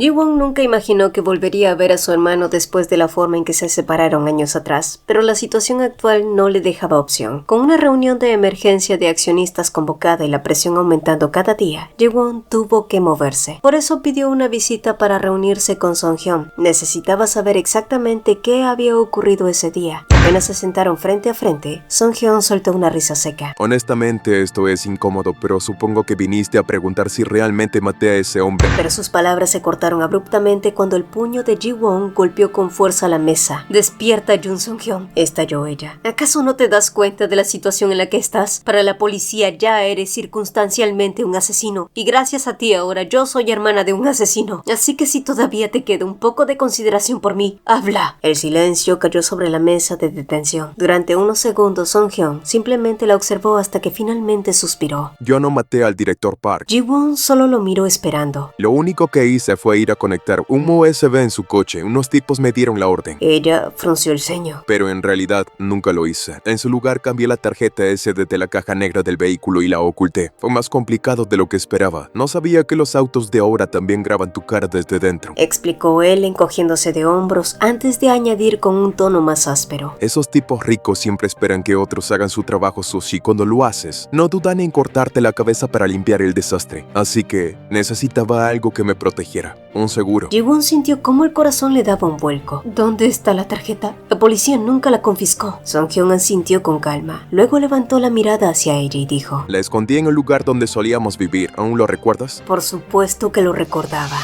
Ji-won nunca imaginó que volvería a ver a su hermano después de la forma en que se separaron años atrás, pero la situación actual no le dejaba opción. Con una reunión de emergencia de accionistas convocada y la presión aumentando cada día, Ji-won tuvo que moverse. Por eso pidió una visita para reunirse con Sung-hyun. Necesitaba saber exactamente qué había ocurrido ese día. Apenas se sentaron frente a frente, Sung-hyun soltó una risa seca. Honestamente, esto es incómodo, pero supongo que viniste a preguntar si realmente maté a ese hombre. Pero sus palabras se cortaron abruptamente cuando el puño de Ji-won golpeó con fuerza la mesa. «Despierta, Jun Sung-hyun», estalló ella. «¿Acaso no te das cuenta de la situación en la que estás? Para la policía ya eres circunstancialmente un asesino, y gracias a ti ahora yo soy hermana de un asesino. Así que si todavía te queda un poco de consideración por mí, habla». El silencio cayó sobre la mesa de detención. Durante unos segundos, Sung-hyun simplemente la observó hasta que finalmente suspiró. Yo no maté al director Park. Ji-won solo lo miró esperando. Lo único que hice fue ir a conectar un USB en su coche. Unos tipos me dieron la orden. Ella frunció el ceño. Pero en realidad nunca lo hice. En su lugar cambié la tarjeta SD de la caja negra del vehículo y la oculté. Fue más complicado de lo que esperaba. No sabía que los autos de ahora también graban tu cara desde dentro, explicó él encogiéndose de hombros antes de añadir con un tono más áspero. Esos tipos ricos siempre esperan que otros hagan su trabajo sucio y cuando lo haces, no dudan en cortarte la cabeza para limpiar el desastre. Así que necesitaba algo que me protegiera. Un seguro. Ji-won sintió cómo el corazón le daba un vuelco. ¿Dónde está la tarjeta? La policía nunca la confiscó. Sung-hyun asintió con calma. Luego levantó la mirada hacia ella y dijo: La escondí en el lugar donde solíamos vivir. ¿Aún lo recuerdas? Por supuesto que lo recordaba.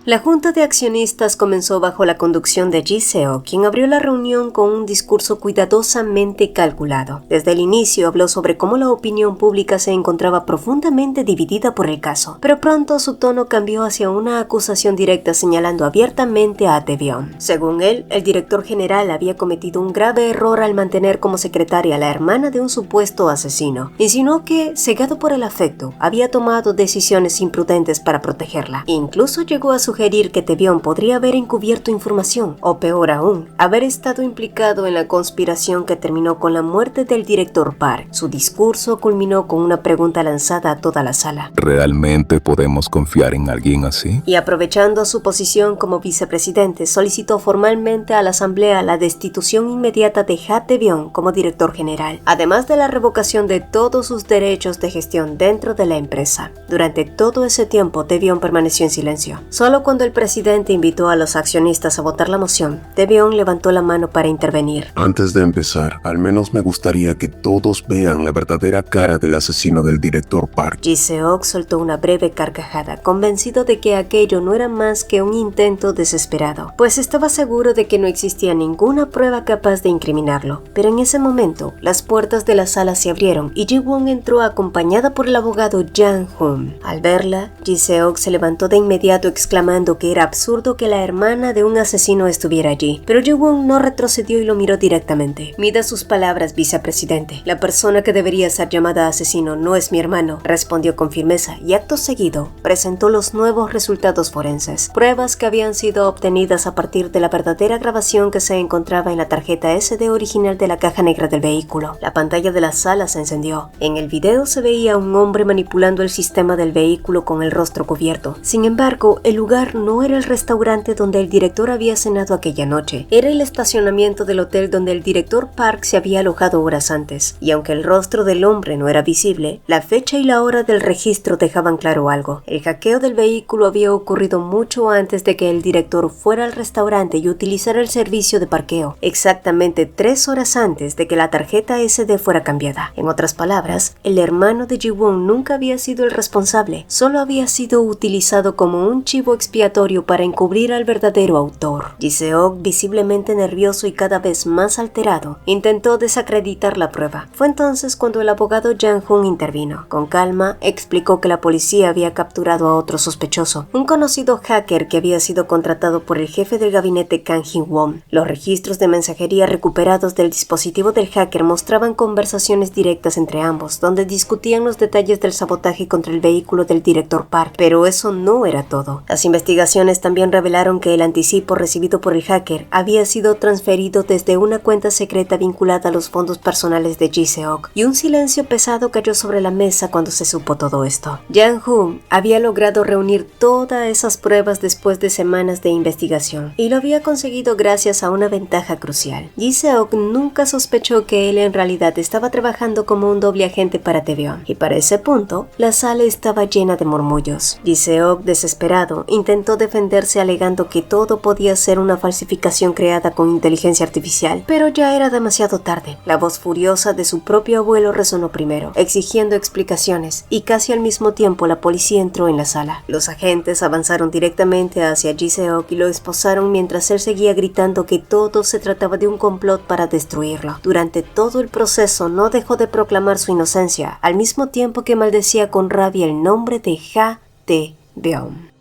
La junta de accionistas comenzó bajo la conducción de Ji Seo, quien abrió la reunión con un discurso cuidadosamente calculado. Desde el inicio habló sobre cómo la opinión pública se encontraba profundamente dividida por el caso, pero pronto su tono cambió hacia una acusación directa señalando abiertamente a Tae-byung. Según él, el director general había cometido un grave error al mantener como secretaria a la hermana de un supuesto asesino. Insinuó que, cegado por el afecto, había tomado decisiones imprudentes para protegerla. Incluso llegó a sugerir que Tae-byung podría haber encubierto información, o peor aún, haber estado implicado en la conspiración que terminó con la muerte del director Park. Su discurso culminó con una pregunta lanzada a toda la sala. ¿Realmente podemos confiar en alguien así? Y aprovechando su posición como vicepresidente, solicitó formalmente a la asamblea la destitución inmediata de Ha Tae-byung como director general, además de la revocación de todos sus derechos de gestión dentro de la empresa. Durante todo ese tiempo, Tae-byung permaneció en silencio. Solo cuando el presidente invitó a los accionistas a votar la moción, Tae-byung levantó la mano para intervenir. Antes de empezar, al menos me gustaría que todos vean la verdadera cara del asesino del director Park. Ji Seok soltó una breve carcajada, convencido de que aquello no era más que un intento desesperado, pues estaba seguro de que no existía ninguna prueba capaz de incriminarlo. Pero en ese momento, las puertas de la sala se abrieron y Ji-won entró acompañada por el abogado Jang-hoon. Al verla, Ji Seok se levantó de inmediato exclamando que era absurdo que la hermana de un asesino estuviera allí, pero Ji-won no retrocedió y lo miró directamente. Mida sus palabras, vicepresidente. La persona que debería ser llamada asesino no es mi hermano, respondió con firmeza y acto seguido presentó los nuevos resultados forenses, pruebas que habían sido obtenidas a partir de la verdadera grabación que se encontraba en la tarjeta SD original de la caja negra del vehículo. La pantalla de la sala se encendió. En el video se veía a un hombre manipulando el sistema del vehículo con el rostro cubierto. Sin embargo, el lugar no era el restaurante donde el director había cenado aquella noche, era el estacionamiento del hotel donde el director Park se había alojado horas antes, y aunque el rostro del hombre no era visible, la fecha y la hora del registro dejaban claro algo. El hackeo del vehículo había ocurrido mucho antes de que el director fuera al restaurante y utilizara el servicio de parqueo, exactamente 3 horas antes de que la tarjeta SD fuera cambiada. En otras palabras, el hermano de Ji-won nunca había sido el responsable, solo había sido utilizado como un chivo expiatorio para encubrir al verdadero autor. Ji Seok, visiblemente nervioso y cada vez más alterado, intentó desacreditar la prueba. Fue entonces cuando el abogado Jang-hoon intervino. Con calma, explicó que la policía había capturado a otro sospechoso, un conocido hacker que había sido contratado por el jefe del gabinete Kang Hee-won. Los registros de mensajería recuperados del dispositivo del hacker mostraban conversaciones directas entre ambos, donde discutían los detalles del sabotaje contra el vehículo del director Park, pero eso no era todo. Las investigaciones también revelaron que el anticipo recibido por el hacker había sido transferido desde una cuenta secreta vinculada a los fondos personales de Ji Seok, y un silencio pesado cayó sobre la mesa cuando se supo todo esto. Jang-hoon había logrado reunir todas esas pruebas después de semanas de investigación, y lo había conseguido gracias a una ventaja crucial. Ji Seok nunca sospechó que él en realidad estaba trabajando como un doble agente para Tae-byung, y para ese punto, la sala estaba llena de murmullos. Ji Seok, desesperado, intentó defenderse alegando que todo podía ser una falsificación creada con inteligencia artificial, pero ya era demasiado tarde. La voz furiosa de su propio abuelo resonó primero, exigiendo explicaciones, y casi al mismo tiempo la policía entró en la sala. Los agentes avanzaron directamente hacia Ji Seok y lo esposaron mientras él seguía gritando que todo se trataba de un complot para destruirlo. Durante todo el proceso no dejó de proclamar su inocencia, al mismo tiempo que maldecía con rabia el nombre de Ha Tae-byung.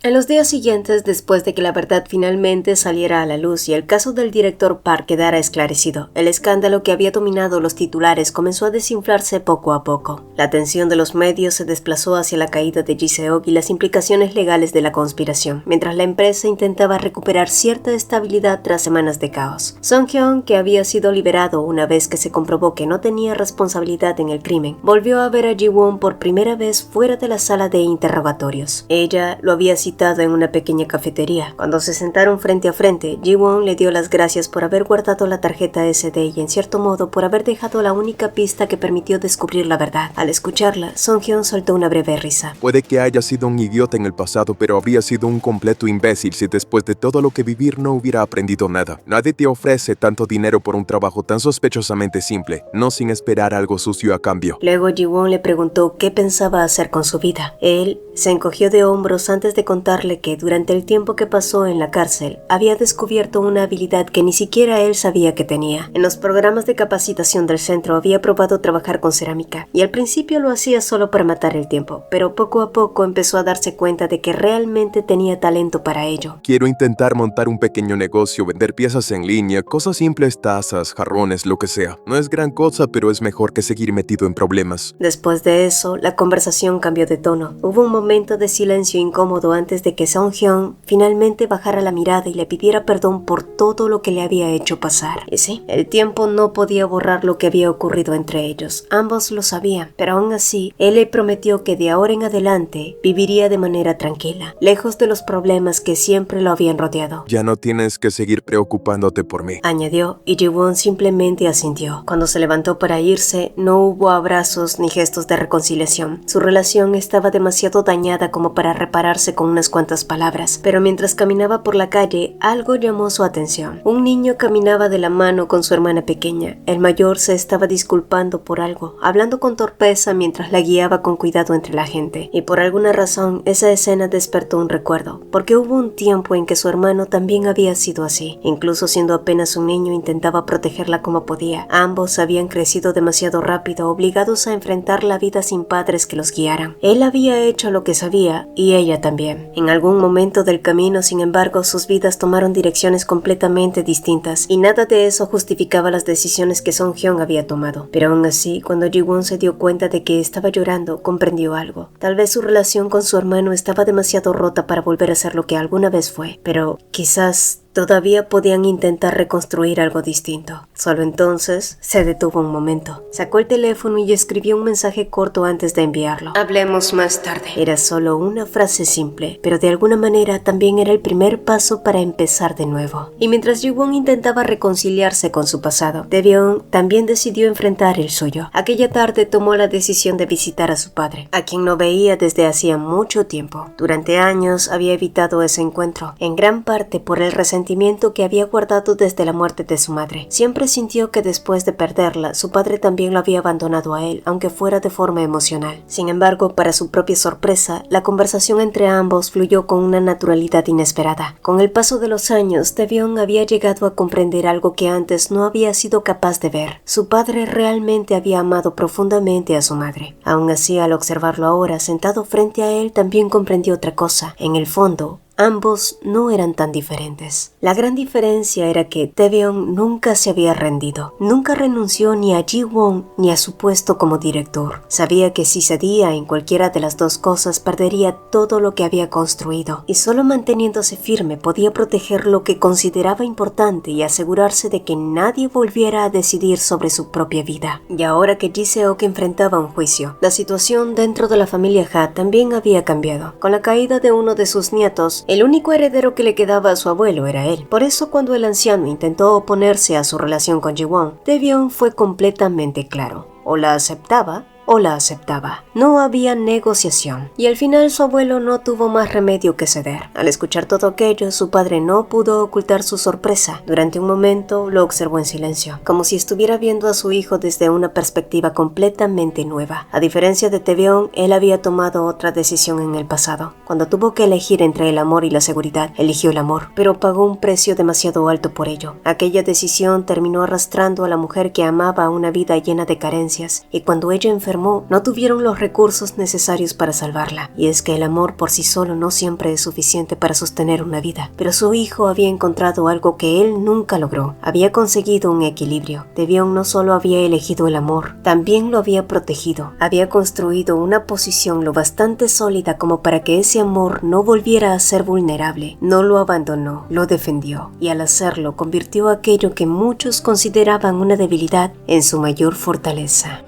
En los días siguientes, después de que la verdad finalmente saliera a la luz y el caso del director Park quedara esclarecido, el escándalo que había dominado los titulares comenzó a desinflarse poco a poco. La atención de los medios se desplazó hacia la caída de Ji Seok y las implicaciones legales de la conspiración, mientras la empresa intentaba recuperar cierta estabilidad tras semanas de caos. Song-hyun, que había sido liberado una vez que se comprobó que no tenía responsabilidad en el crimen, volvió a ver a Ji-won por primera vez fuera de la sala de interrogatorios. Ella lo había sido visitado en una pequeña cafetería. Cuando se sentaron frente a frente, Ji-won le dio las gracias por haber guardado la tarjeta SD y en cierto modo por haber dejado la única pista que permitió descubrir la verdad. Al escucharla, Song-hyun soltó una breve risa. Puede que haya sido un idiota en el pasado, pero habría sido un completo imbécil si después de todo lo que vivir no hubiera aprendido nada. Nadie te ofrece tanto dinero por un trabajo tan sospechosamente simple, no sin esperar algo sucio a cambio. Luego Ji-won le preguntó qué pensaba hacer con su vida. Él se encogió de hombros antes de contarle que durante el tiempo que pasó en la cárcel había descubierto una habilidad que ni siquiera él sabía que tenía. En los programas de capacitación del centro había probado trabajar con cerámica y al principio lo hacía solo para matar el tiempo, pero poco a poco empezó a darse cuenta de que realmente tenía talento para ello. Quiero intentar montar un pequeño negocio, vender piezas en línea, cosas simples, tazas, jarrones, lo que sea. No es gran cosa, pero es mejor que seguir metido en problemas. Después de eso, la conversación cambió de tono. Hubo un momento de silencio incómodo antes de que Song-hyun finalmente bajara la mirada y le pidiera perdón por todo lo que le había hecho pasar. Y sí, el tiempo no podía borrar lo que había ocurrido entre ellos. Ambos lo sabían, pero aún así, él le prometió que de ahora en adelante viviría de manera tranquila, lejos de los problemas que siempre lo habían rodeado. Ya no tienes que seguir preocupándote por mí, añadió, y Ji-won simplemente asintió. Cuando se levantó para irse, no hubo abrazos ni gestos de reconciliación. Su relación estaba demasiado dañada como para repararse con unas cuantas palabras, pero mientras caminaba por la calle, algo llamó su atención. Un niño caminaba de la mano con su hermana pequeña. El mayor se estaba disculpando por algo, hablando con torpeza mientras la guiaba con cuidado entre la gente. Y por alguna razón, esa escena despertó un recuerdo, porque hubo un tiempo en que su hermano también había sido así. Incluso siendo apenas un niño, intentaba protegerla como podía. Ambos habían crecido demasiado rápido, obligados a enfrentar la vida sin padres que los guiaran. Él había hecho lo que sabía, y ella también. En algún momento del camino, sin embargo, sus vidas tomaron direcciones completamente distintas, y nada de eso justificaba las decisiones que Song-hyun había tomado. Pero aún así, cuando Ji-won se dio cuenta de que estaba llorando, comprendió algo. Tal vez su relación con su hermano estaba demasiado rota para volver a ser lo que alguna vez fue, pero quizás todavía podían intentar reconstruir algo distinto. Solo entonces se detuvo un momento. Sacó el teléfono y escribió un mensaje corto antes de enviarlo. Hablemos más tarde. Era solo una frase simple, pero de alguna manera también era el primer paso para empezar de nuevo. Y mientras Ji-won intentaba reconciliarse con su pasado, Tae-byung también decidió enfrentar el suyo. Aquella tarde tomó la decisión de visitar a su padre, a quien no veía desde hacía mucho tiempo. Durante años había evitado ese encuentro, en gran parte por el resentimiento que había guardado desde la muerte de su madre. Siempre sintió que después de perderla, su padre también lo había abandonado a él, aunque fuera de forma emocional. Sin embargo, para su propia sorpresa, la conversación entre ambos fluyó con una naturalidad inesperada. Con el paso de los años, Tae-byung había llegado a comprender algo que antes no había sido capaz de ver. Su padre realmente había amado profundamente a su madre. Aún así, al observarlo ahora, sentado frente a él, también comprendió otra cosa. En el fondo, ambos no eran tan diferentes. La gran diferencia era que Tae-byung nunca se había rendido. Nunca renunció ni a Ji-won ni a su puesto como director. Sabía que si cedía en cualquiera de las dos cosas perdería todo lo que había construido, y solo manteniéndose firme podía proteger lo que consideraba importante y asegurarse de que nadie volviera a decidir sobre su propia vida. Y ahora que Ji-seok enfrentaba un juicio, la situación dentro de la familia Ha también había cambiado. Con la caída de uno de sus nietos, el único heredero que le quedaba a su abuelo era él. Por eso, cuando el anciano intentó oponerse a su relación con Ji-won, Tae-byung fue completamente claro: o la aceptaba o la aceptaba. No había negociación. Y al final su abuelo no tuvo más remedio que ceder. Al escuchar todo aquello, su padre no pudo ocultar su sorpresa. Durante un momento lo observó en silencio, como si estuviera viendo a su hijo desde una perspectiva completamente nueva. A diferencia de Tae-byung, él había tomado otra decisión en el pasado. Cuando tuvo que elegir entre el amor y la seguridad, eligió el amor, pero pagó un precio demasiado alto por ello. Aquella decisión terminó arrastrando a la mujer que amaba a una vida llena de carencias, y cuando ella enfermó, no tuvieron los recursos necesarios para salvarla. Y es que el amor por sí solo no siempre es suficiente para sostener una vida. Pero su hijo había encontrado algo que él nunca logró. Había conseguido un equilibrio. Tae-byung no solo había elegido el amor, también lo había protegido. Había construido una posición lo bastante sólida como para que ese amor no volviera a ser vulnerable. No lo abandonó, lo defendió. Y al hacerlo, convirtió aquello que muchos consideraban una debilidad en su mayor fortaleza.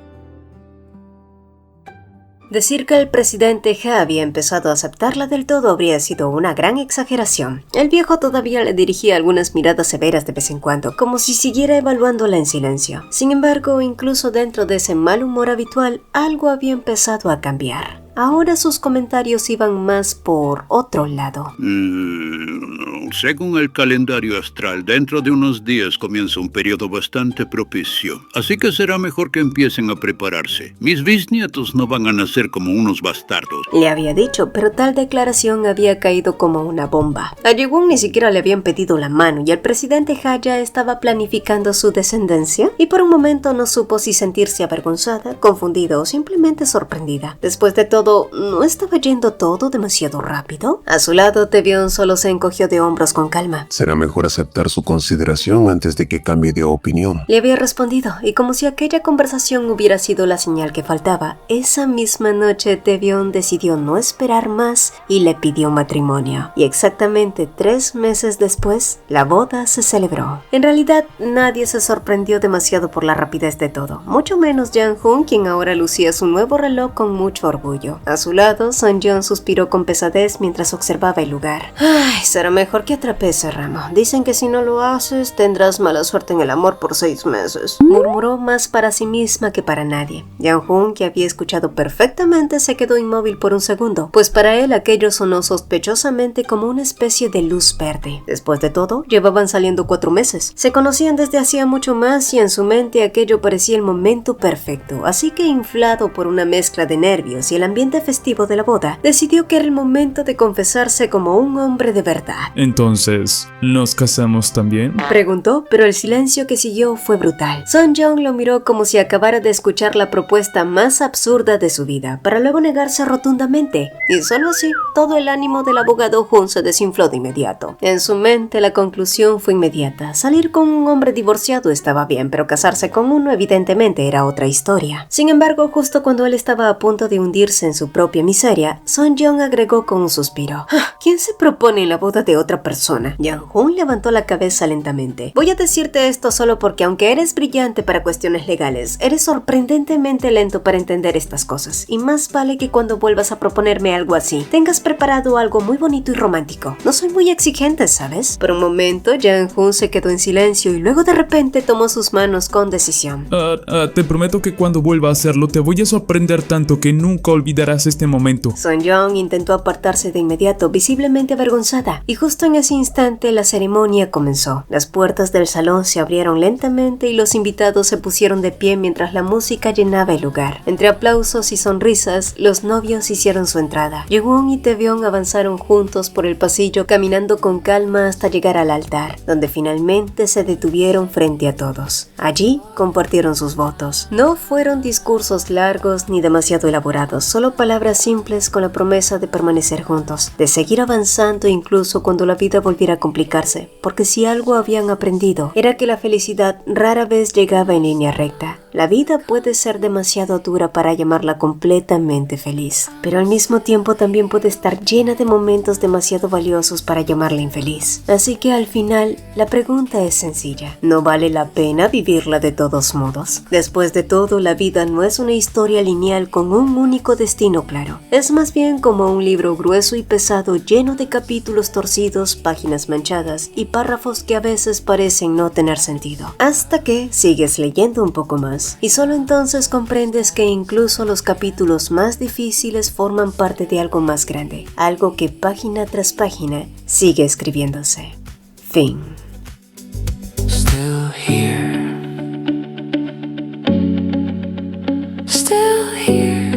Decir que el presidente Ja había empezado a aceptarla del todo habría sido una gran exageración. El viejo todavía le dirigía algunas miradas severas de vez en cuando, como si siguiera evaluándola en silencio. Sin embargo, incluso dentro de ese mal humor habitual, algo había empezado a cambiar. Ahora sus comentarios iban más por otro lado. Según el calendario astral, dentro de unos días comienza un periodo bastante propicio. Así que será mejor que empiecen a prepararse. Mis bisnietos no van a nacer como unos bastardos. Le había dicho, pero tal declaración había caído como una bomba. A Ji-won ni siquiera le habían pedido la mano y el presidente Ha ya estaba planificando su descendencia y por un momento no supo si sentirse avergonzada, confundida o simplemente sorprendida. Después de todo, ¿no estaba yendo todo demasiado rápido? A su lado, Tae-byung solo se encogió de hombros con calma. Será mejor aceptar su consideración antes de que cambie de opinión. Le había respondido, y como si aquella conversación hubiera sido la señal que faltaba, esa misma noche Tae-byung decidió no esperar más y le pidió matrimonio. Y exactamente 3 meses después, la boda se celebró. En realidad, nadie se sorprendió demasiado por la rapidez de todo, mucho menos Jang-hoon, quien ahora lucía su nuevo reloj con mucho orgullo. A su lado, Son-yeon suspiró con pesadez mientras observaba el lugar. Ay, será mejor que atrape ese ramo. Dicen que si no lo haces, tendrás mala suerte en el amor por 6 meses. Murmuró más para sí misma que para nadie. Jang-hoon, que había escuchado perfectamente, se quedó inmóvil por un segundo, pues para él aquello sonó sospechosamente como una especie de luz verde. Después de todo, llevaban saliendo 4 meses. Se conocían desde hacía mucho más y en su mente aquello parecía el momento perfecto. Así que, inflado por una mezcla de nervios y el ambiente festivo de la boda, decidió que era el momento de confesarse como un hombre de verdad. Entonces, ¿nos casamos también? Preguntó, pero el silencio que siguió fue brutal. Son-yeon lo miró como si acabara de escuchar la propuesta más absurda de su vida, para luego negarse rotundamente. Y solo así, todo el ánimo del abogado Jun se desinfló de inmediato. En su mente, la conclusión fue inmediata. Salir con un hombre divorciado estaba bien, pero casarse con uno evidentemente era otra historia. Sin embargo, justo cuando él estaba a punto de hundirse en su propia miseria, Son-yeon agregó con un suspiro: ¿quién se propone en la boda de otra persona? Jang-hoon levantó la cabeza lentamente. Voy a decirte esto solo porque aunque eres brillante para cuestiones legales, eres sorprendentemente lento para entender estas cosas, y más vale que cuando vuelvas a proponerme algo así, tengas preparado algo muy bonito y romántico. No soy muy exigente, ¿sabes? Por un momento, Jang-hoon se quedó en silencio y luego de repente tomó sus manos con decisión. Te prometo que cuando vuelva a hacerlo te voy a sorprender tanto que nunca olvidarás este momento. Son-yeon intentó apartarse de inmediato, visiblemente avergonzada, y justo en ese instante la ceremonia comenzó. Las puertas del salón se abrieron lentamente y los invitados se pusieron de pie mientras la música llenaba el lugar. Entre aplausos y sonrisas, los novios hicieron su entrada. Ji-won y Tae-byung avanzaron juntos por el pasillo, caminando con calma hasta llegar al altar, donde finalmente se detuvieron frente a todos. Allí compartieron sus votos. No fueron discursos largos ni demasiado elaborados, solo palabras simples con la promesa de permanecer juntos, de seguir avanzando incluso cuando la vida volviera a complicarse, porque si algo habían aprendido era que la felicidad rara vez llegaba en línea recta. La vida puede ser demasiado dura para llamarla completamente feliz, pero al mismo tiempo también puede estar llena de momentos demasiado valiosos para llamarla infeliz. Así que al final, la pregunta es sencilla: ¿no vale la pena vivirla de todos modos? Después de todo, la vida no es una historia lineal con un único destino claro. Es más bien como un libro grueso y pesado lleno de capítulos torcidos, páginas manchadas y párrafos que a veces parecen no tener sentido. Hasta que sigues leyendo un poco más y solo entonces comprendes que incluso los capítulos más difíciles forman parte de algo más grande, algo que página tras página sigue escribiéndose. Fin. Still here. Still here.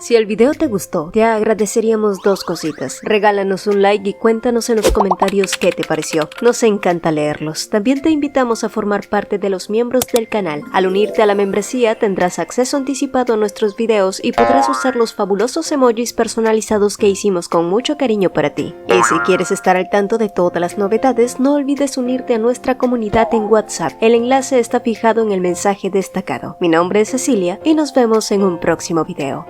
Si el video te gustó, te agradeceríamos 2 cositas. Regálanos un like y cuéntanos en los comentarios qué te pareció. Nos encanta leerlos. También te invitamos a formar parte de los miembros del canal. Al unirte a la membresía tendrás acceso anticipado a nuestros videos y podrás usar los fabulosos emojis personalizados que hicimos con mucho cariño para ti. Y si quieres estar al tanto de todas las novedades, no olvides unirte a nuestra comunidad en WhatsApp. El enlace está fijado en el mensaje destacado. Mi nombre es Cecilia y nos vemos en un próximo video.